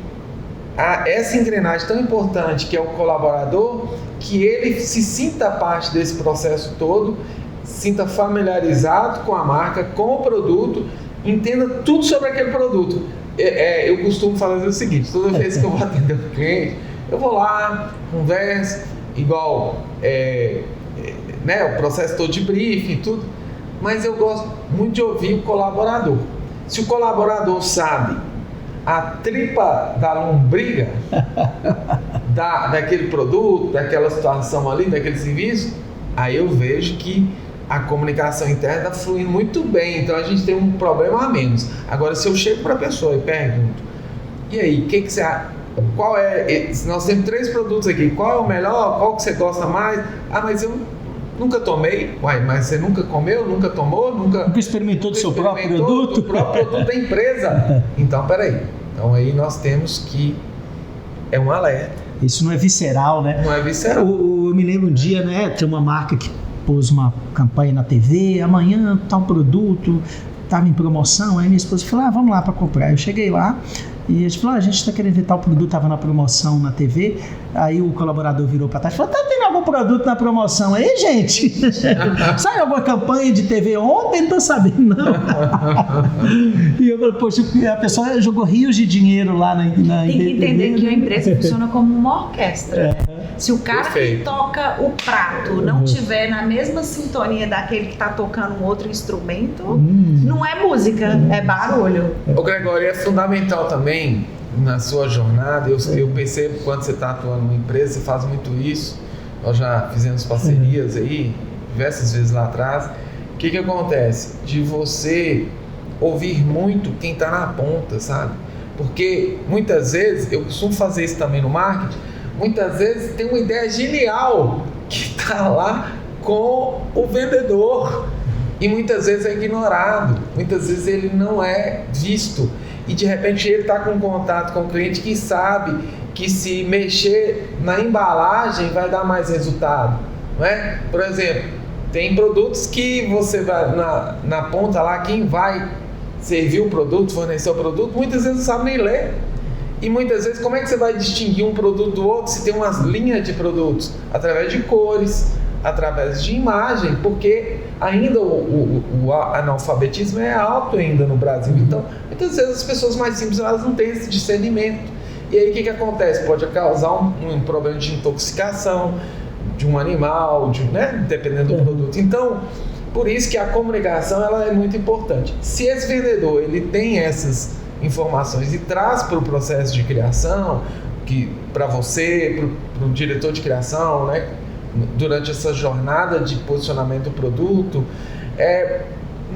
essa engrenagem tão importante que é o colaborador, que ele se sinta parte desse processo todo, se sinta familiarizado com a marca, com o produto, entenda tudo sobre aquele produto. Eu costumo fazer o seguinte, toda vez que eu vou atender um cliente, eu vou lá, converso, igual né, o processo todo de briefing e tudo, mas eu gosto muito de ouvir o colaborador. Se o colaborador sabe a tripa da lombriga daquele produto, daquela situação ali, daquele serviço, aí eu vejo que a comunicação interna está fluindo muito bem, então a gente tem um problema a menos. Agora, se eu chego para a pessoa e pergunto, e aí, o que você acha? Qual nós temos 3 produtos aqui, qual é o melhor, qual que você gosta mais? Mas eu nunca tomei. Mas você nunca comeu, nunca tomou, nunca experimentou do seu próprio produto? Do próprio produto da empresa. Então, peraí. Então aí nós temos que é um alerta. Isso não é visceral, né? Não é visceral. Eu me lembro um dia, né? Tem uma marca que pôs uma campanha na TV, amanhã tal produto estava em promoção, aí minha esposa falou, vamos lá para comprar. Eu cheguei lá e a gente falou, a gente está querendo ver tal produto, estava na promoção na TV. Aí o colaborador virou para trás e falou, tá tendo algum produto na promoção aí, gente? Saiu alguma campanha de TV ontem? Não tô sabendo, não. E eu falei, poxa, a pessoa jogou rios de dinheiro lá na Tem que entender que a empresa funciona como uma orquestra. Se o cara que toca o prato não tiver na mesma sintonia daquele que está tocando um outro instrumento, não é música, é barulho. Ô Gregório, é fundamental também na sua jornada, eu percebo quando você está atuando numa empresa, você faz muito isso, nós já fizemos parcerias aí, diversas vezes lá atrás. O que acontece? De você ouvir muito quem está na ponta, sabe? Porque muitas vezes, eu costumo fazer isso também no marketing, muitas vezes tem uma ideia genial que está lá com o vendedor e muitas vezes é ignorado, muitas vezes ele não é visto e de repente ele está com contato com o cliente que sabe que se mexer na embalagem vai dar mais resultado, não é? Por exemplo, tem produtos que você vai na ponta lá, quem vai servir o produto, fornecer o produto, muitas vezes não sabe nem ler. E muitas vezes, como é que você vai distinguir um produto do outro se tem umas linhas de produtos? Através de cores, através de imagem, porque ainda o analfabetismo é alto ainda no Brasil. Então, muitas vezes as pessoas mais simples elas não têm esse discernimento. E aí o que acontece? Pode causar um problema de intoxicação de um animal, né? Dependendo do produto. Então, por isso que a comunicação ela é muito importante. Se esse vendedor ele tem essas informações e traz para o processo de criação, que para você, para o diretor de criação, né, durante essa jornada de posicionamento do produto,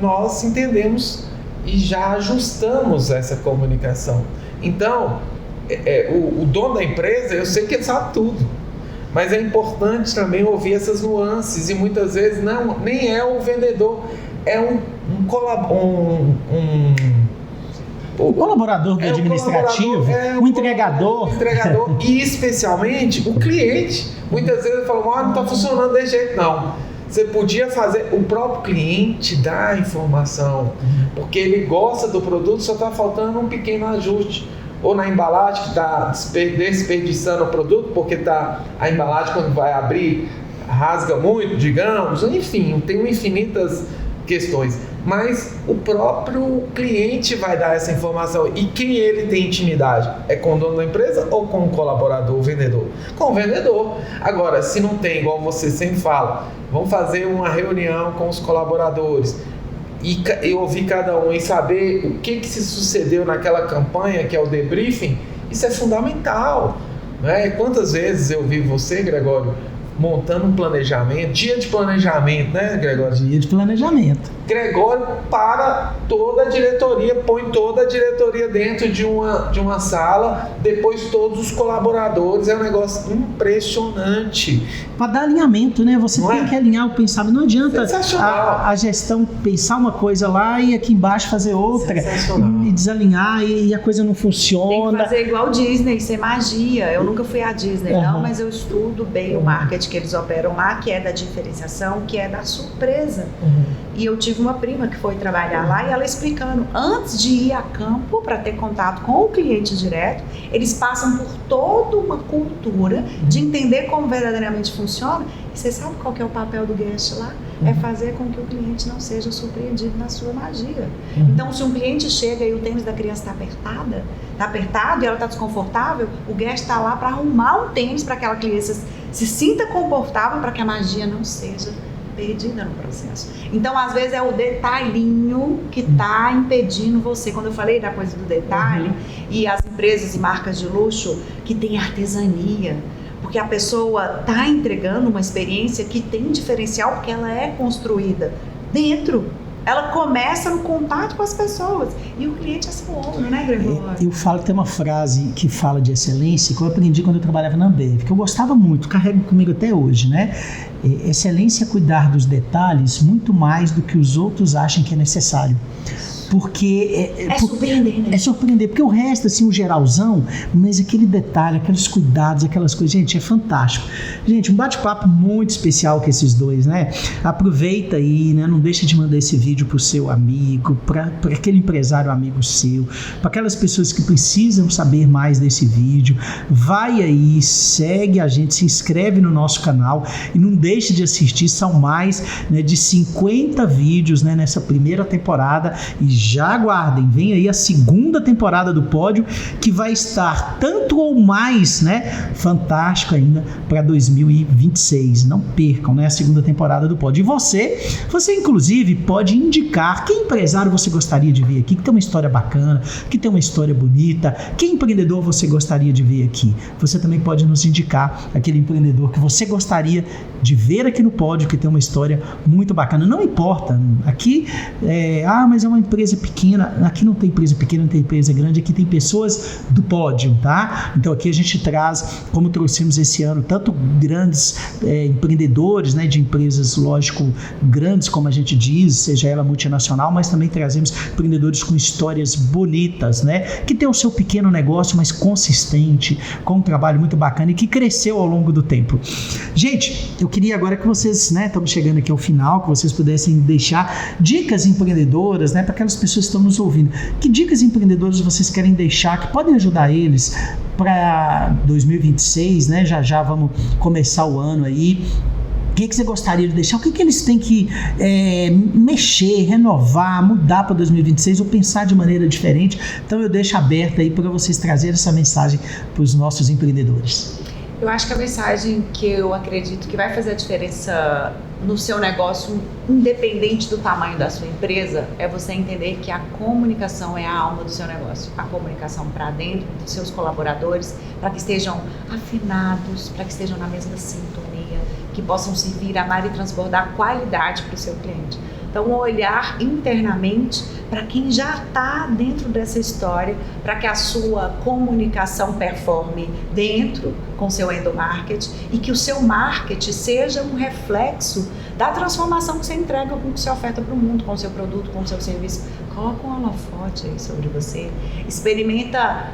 nós entendemos e já ajustamos essa comunicação. Então, o dono da empresa, eu sei que ele sabe tudo, mas é importante também ouvir essas nuances e muitas vezes nem é o vendedor, é um colaborador do administrativo, um entregador e especialmente o cliente. Muitas vezes ele fala, não está funcionando desse jeito não. Você podia fazer, o próprio cliente dá a informação, porque ele gosta do produto, só está faltando um pequeno ajuste. Ou na embalagem que está desperdiçando o produto, porque a embalagem quando vai abrir rasga muito, digamos, enfim, tem infinitas questões. Mas o próprio cliente vai dar essa informação. E quem ele tem intimidade? É com o dono da empresa ou com o colaborador, o vendedor? Com o vendedor. Agora, se não tem, igual você sempre fala, vamos fazer uma reunião com os colaboradores e ouvir cada um e saber o que se sucedeu naquela campanha, que é o debriefing, isso é fundamental, né? Quantas vezes eu vi você, Gregório, montando um planejamento, dia de planejamento, né, Gregório? Dia de planejamento. Gregório para toda a diretoria, põe toda a diretoria dentro de uma sala, depois todos os colaboradores, é um negócio impressionante. Para dar alinhamento, né? Você tem que alinhar o pensamento. Não adianta a gestão pensar uma coisa lá e aqui embaixo fazer outra e desalinhar e a coisa não funciona. Tem que fazer igual Disney, ser magia. Eu nunca fui à Disney, não, mas eu estudo bem o marketing que eles operam lá, que é da diferenciação, que é da surpresa. E eu tive uma prima que foi trabalhar lá e ela explicando, antes de ir a campo para ter contato com o cliente direto, eles passam por toda uma cultura de entender como verdadeiramente funciona. E você sabe qual que é o papel do guest lá? É fazer com que o cliente não seja surpreendido na sua magia. Então, se um cliente chega e o tênis da criança está apertado e ela está desconfortável, o guest está lá para arrumar um tênis para que aquela criança se sinta confortável, para que a magia não seja perdida no processo. Então, às vezes é o detalhinho que está impedindo você. Quando eu falei da coisa do detalhe, e as empresas e marcas de luxo que têm artesania, porque a pessoa está entregando uma experiência que tem diferencial, porque ela é construída dentro. Ela começa no contato com as pessoas. E o cliente é seu ombro, né, Gregório? Eu falo, tem uma frase que fala de excelência que eu aprendi quando eu trabalhava na Ambev, que eu gostava muito, carrego comigo até hoje, né? Excelência é cuidar dos detalhes muito mais do que os outros acham que é necessário. Porque surpreender, né? É surpreender, porque o resto, assim, o geralzão, mas aquele detalhe, aqueles cuidados, aquelas coisas, gente, é fantástico. Gente, um bate-papo muito especial com esses dois, né? Aproveita aí, né? Não deixa de mandar esse vídeo pro seu amigo, para aquele empresário amigo seu, para aquelas pessoas que precisam saber mais desse vídeo. Vai aí, segue a gente, se inscreve no nosso canal e não deixe de assistir, são mais, né, de 50 vídeos, né, nessa primeira temporada. E já aguardem, vem aí a segunda temporada do Pódio, que vai estar tanto ou mais, né, fantástico ainda para 2026. Não percam, né, a segunda temporada do Pódio. E você inclusive pode indicar que empresário você gostaria de ver aqui, que tem uma história bacana, que tem uma história bonita, que empreendedor você gostaria de ver aqui. Você também pode nos indicar aquele empreendedor que você gostaria de ver aqui no Pódio, que tem uma história muito bacana. Não importa, aqui, mas é uma empresa empresa pequena, aqui não tem empresa pequena, não tem empresa grande, aqui tem pessoas do pódio, tá? Então aqui a gente traz, como trouxemos esse ano, tanto grandes empreendedores, né, de empresas, lógico, grandes, como a gente diz, seja ela multinacional, mas também trazemos empreendedores com histórias bonitas, né, que tem o seu pequeno negócio, mas consistente, com um trabalho muito bacana e que cresceu ao longo do tempo. Gente, eu queria agora que vocês, né, estamos chegando aqui ao final, que vocês pudessem deixar dicas empreendedoras, né, para aquelas pessoas que estão nos ouvindo. Que dicas empreendedoras vocês querem deixar, que podem ajudar eles para 2026, né, já vamos começar o ano aí. O que você gostaria de deixar? O que eles têm que mexer, renovar, mudar para 2026 ou pensar de maneira diferente? Então eu deixo aberto aí para vocês trazerem essa mensagem para os nossos empreendedores. Eu acho que a mensagem que eu acredito que vai fazer a diferença no seu negócio, independente do tamanho da sua empresa, é você entender que a comunicação é a alma do seu negócio. A comunicação para dentro dos seus colaboradores, para que estejam afinados, para que estejam na mesma sintonia, que possam servir, amar e transbordar qualidade para o seu cliente. Então, olhar internamente para quem já está dentro dessa história, para que a sua comunicação performe dentro com seu endomarketing e que o seu marketing seja um reflexo da transformação que você entrega com o que você oferta para o mundo, com o seu produto, com o seu serviço. Coloca um holofote aí sobre você, experimenta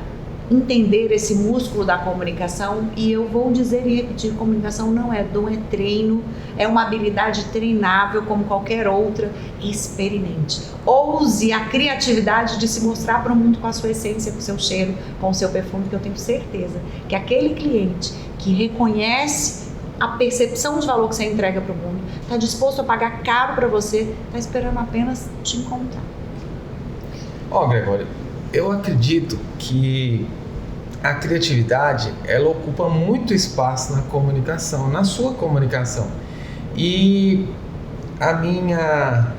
entender esse músculo da comunicação, e eu vou dizer e repetir, comunicação não é dom, é treino, é uma habilidade treinável como qualquer outra. Experimente, ouse a criatividade de se mostrar para o mundo com a sua essência, com o seu cheiro, com o seu perfume, que eu tenho certeza que aquele cliente que reconhece a percepção de valor que você entrega para o mundo, está disposto a pagar caro para você, está esperando apenas te encontrar. Gregório, eu acredito que a criatividade, ela ocupa muito espaço na comunicação, na sua comunicação. E a minha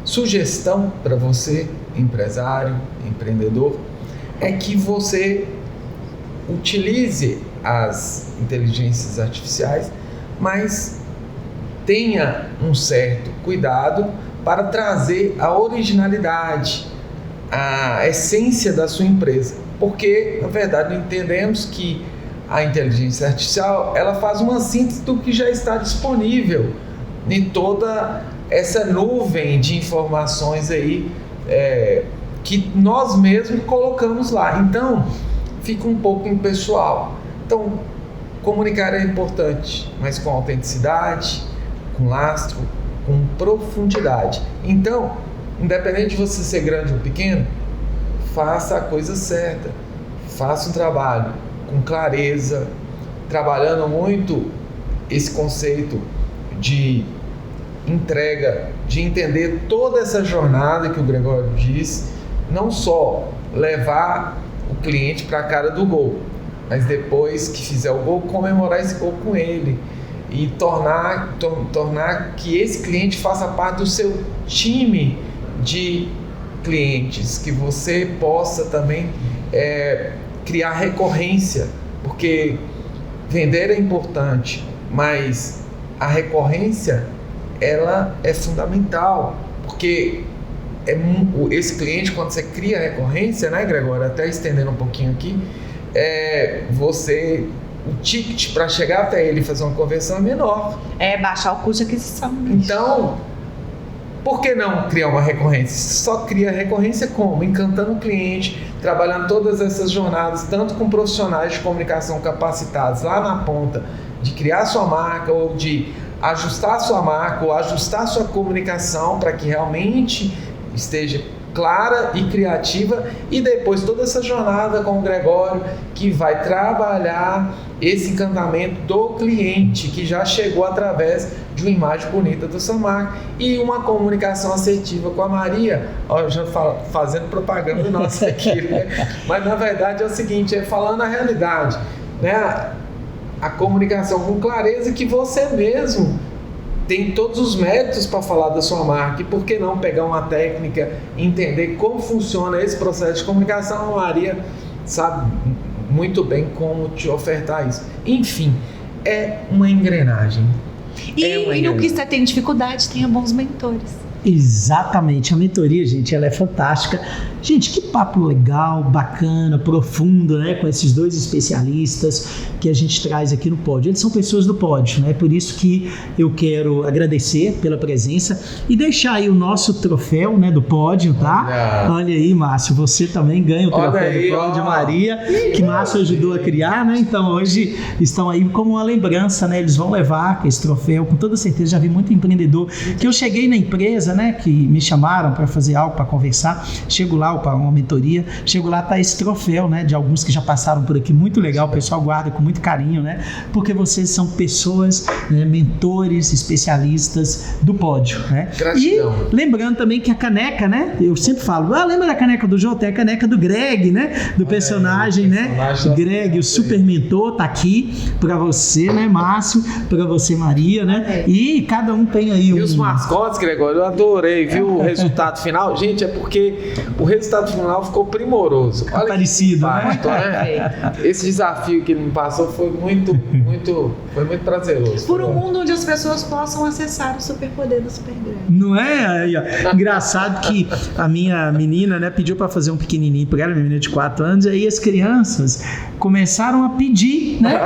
sugestão para você, empresário, empreendedor, é que você utilize as inteligências artificiais, mas tenha um certo cuidado para trazer a originalidade, a essência da sua empresa. Porque, na verdade, entendemos que a inteligência artificial, ela faz uma síntese do que já está disponível em toda essa nuvem de informações aí que nós mesmos colocamos lá. Então, fica um pouco impessoal. Então, comunicar é importante, mas com autenticidade, com lastro, com profundidade. Então, independente de você ser grande ou pequeno, faça a coisa certa, faça um trabalho com clareza, trabalhando muito esse conceito de entrega, de entender toda essa jornada que o Gregório diz, não só levar o cliente para a cara do gol, mas depois que fizer o gol, comemorar esse gol com ele e tornar que esse cliente faça parte do seu time de clientes, que você possa também criar recorrência, porque vender é importante, mas a recorrência ela é fundamental, porque esse cliente, quando você cria recorrência, né, Gregório, até estendendo um pouquinho aqui, o ticket para chegar até ele e fazer uma conversão é menor. Baixar o custo de aquisição. Então, por que não criar uma recorrência? Só cria recorrência como? Encantando o cliente, trabalhando todas essas jornadas, tanto com profissionais de comunicação capacitados lá na ponta, de criar sua marca ou de ajustar sua marca ou ajustar sua comunicação para que realmente esteja clara e criativa, e depois toda essa jornada com o Gregório, que vai trabalhar esse encantamento do cliente que já chegou através de uma imagem bonita da sua marca e uma comunicação assertiva com a Maria. Eu já fazendo propaganda nossa aqui, né? Mas na verdade é o seguinte, falando a realidade, né? A comunicação com clareza, que você mesmo tem todos os méritos para falar da sua marca, e por que não pegar uma técnica e entender como funciona esse processo de comunicação? A Maria sabe muito bem como te ofertar isso. Enfim, é uma engrenagem. E no que você tem dificuldade, tenha bons mentores. Exatamente, a mentoria, gente, ela é fantástica. Gente, que papo legal, bacana, profundo, né, com esses dois especialistas que a gente traz aqui no Pódio. Eles são pessoas do Pódio, né, por isso que eu quero agradecer pela presença e deixar aí o nosso troféu, né, do Pódio, tá? Olha aí, Márcio, você também ganha o troféu do Pódio, Maria, que Márcio ajudou a criar, né, então hoje estão aí como uma lembrança, né, eles vão levar esse troféu, com toda certeza. Já vi muito empreendedor, que eu cheguei na empresa, né, que me chamaram para fazer algo, para conversar, chego lá para uma mentoria, chego lá, tá esse troféu, né, de alguns que já passaram por aqui, muito legal, o pessoal guarda com muito carinho, né, porque vocês são pessoas, né, mentores, especialistas do Pódio, né. Gratidão. E lembrando também que a caneca, né, eu sempre falo, lembra da caneca do Jô? Tem a caneca do Greg, né, do personagem, né, Greg, o super mentor, tá aqui para você, né, Márcio, para você, Maria, né, e cada um tem aí E os mascotes, Gregório, eu adorei, viu o resultado final. Gente, é porque o resultado final ficou primoroso. Olha, parecido, impacto, né? Esse desafio que ele me passou foi muito prazeroso. Por um mundo onde as pessoas possam acessar o superpoder do Super Greg. Não é? Aí, ó. Engraçado que a minha menina, né, pediu para fazer um pequenininho para ela, minha menina de 4 anos, e aí as crianças começaram a pedir, né,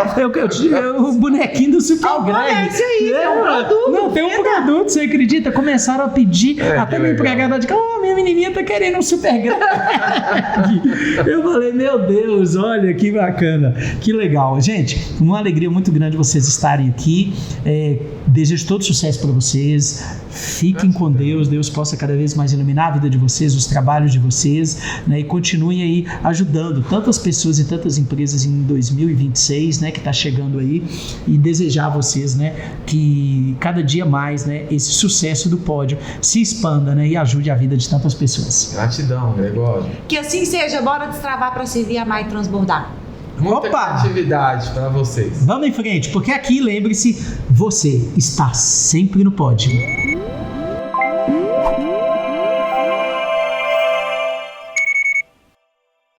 o bonequinho do Super Greg. Aí, é um produto. Não, tem um produto, você acredita? Começaram a pedir, até minha empregada de casa, minha menininha tá querendo um Super Greg. Eu falei, meu Deus, olha que bacana, que legal. Gente, uma alegria muito grande vocês estarem aqui. Desejo todo sucesso para vocês. Fiquem com Deus. Deus possa cada vez mais iluminar a vida de vocês, os trabalhos de vocês, né? E continuem aí ajudando tantas pessoas e tantas empresas em 2026, né? Que está chegando aí, e desejar a vocês, né? Que cada dia mais, né? Esse sucesso do Pódio se expanda, né? E ajude a vida de tantas pessoas. Gratidão, Gregório. Que assim seja. Bora destravar para servir, amar e transbordar. Muita criatividade para vocês. Vamos em frente, porque aqui, lembre-se, você está sempre no Pódio.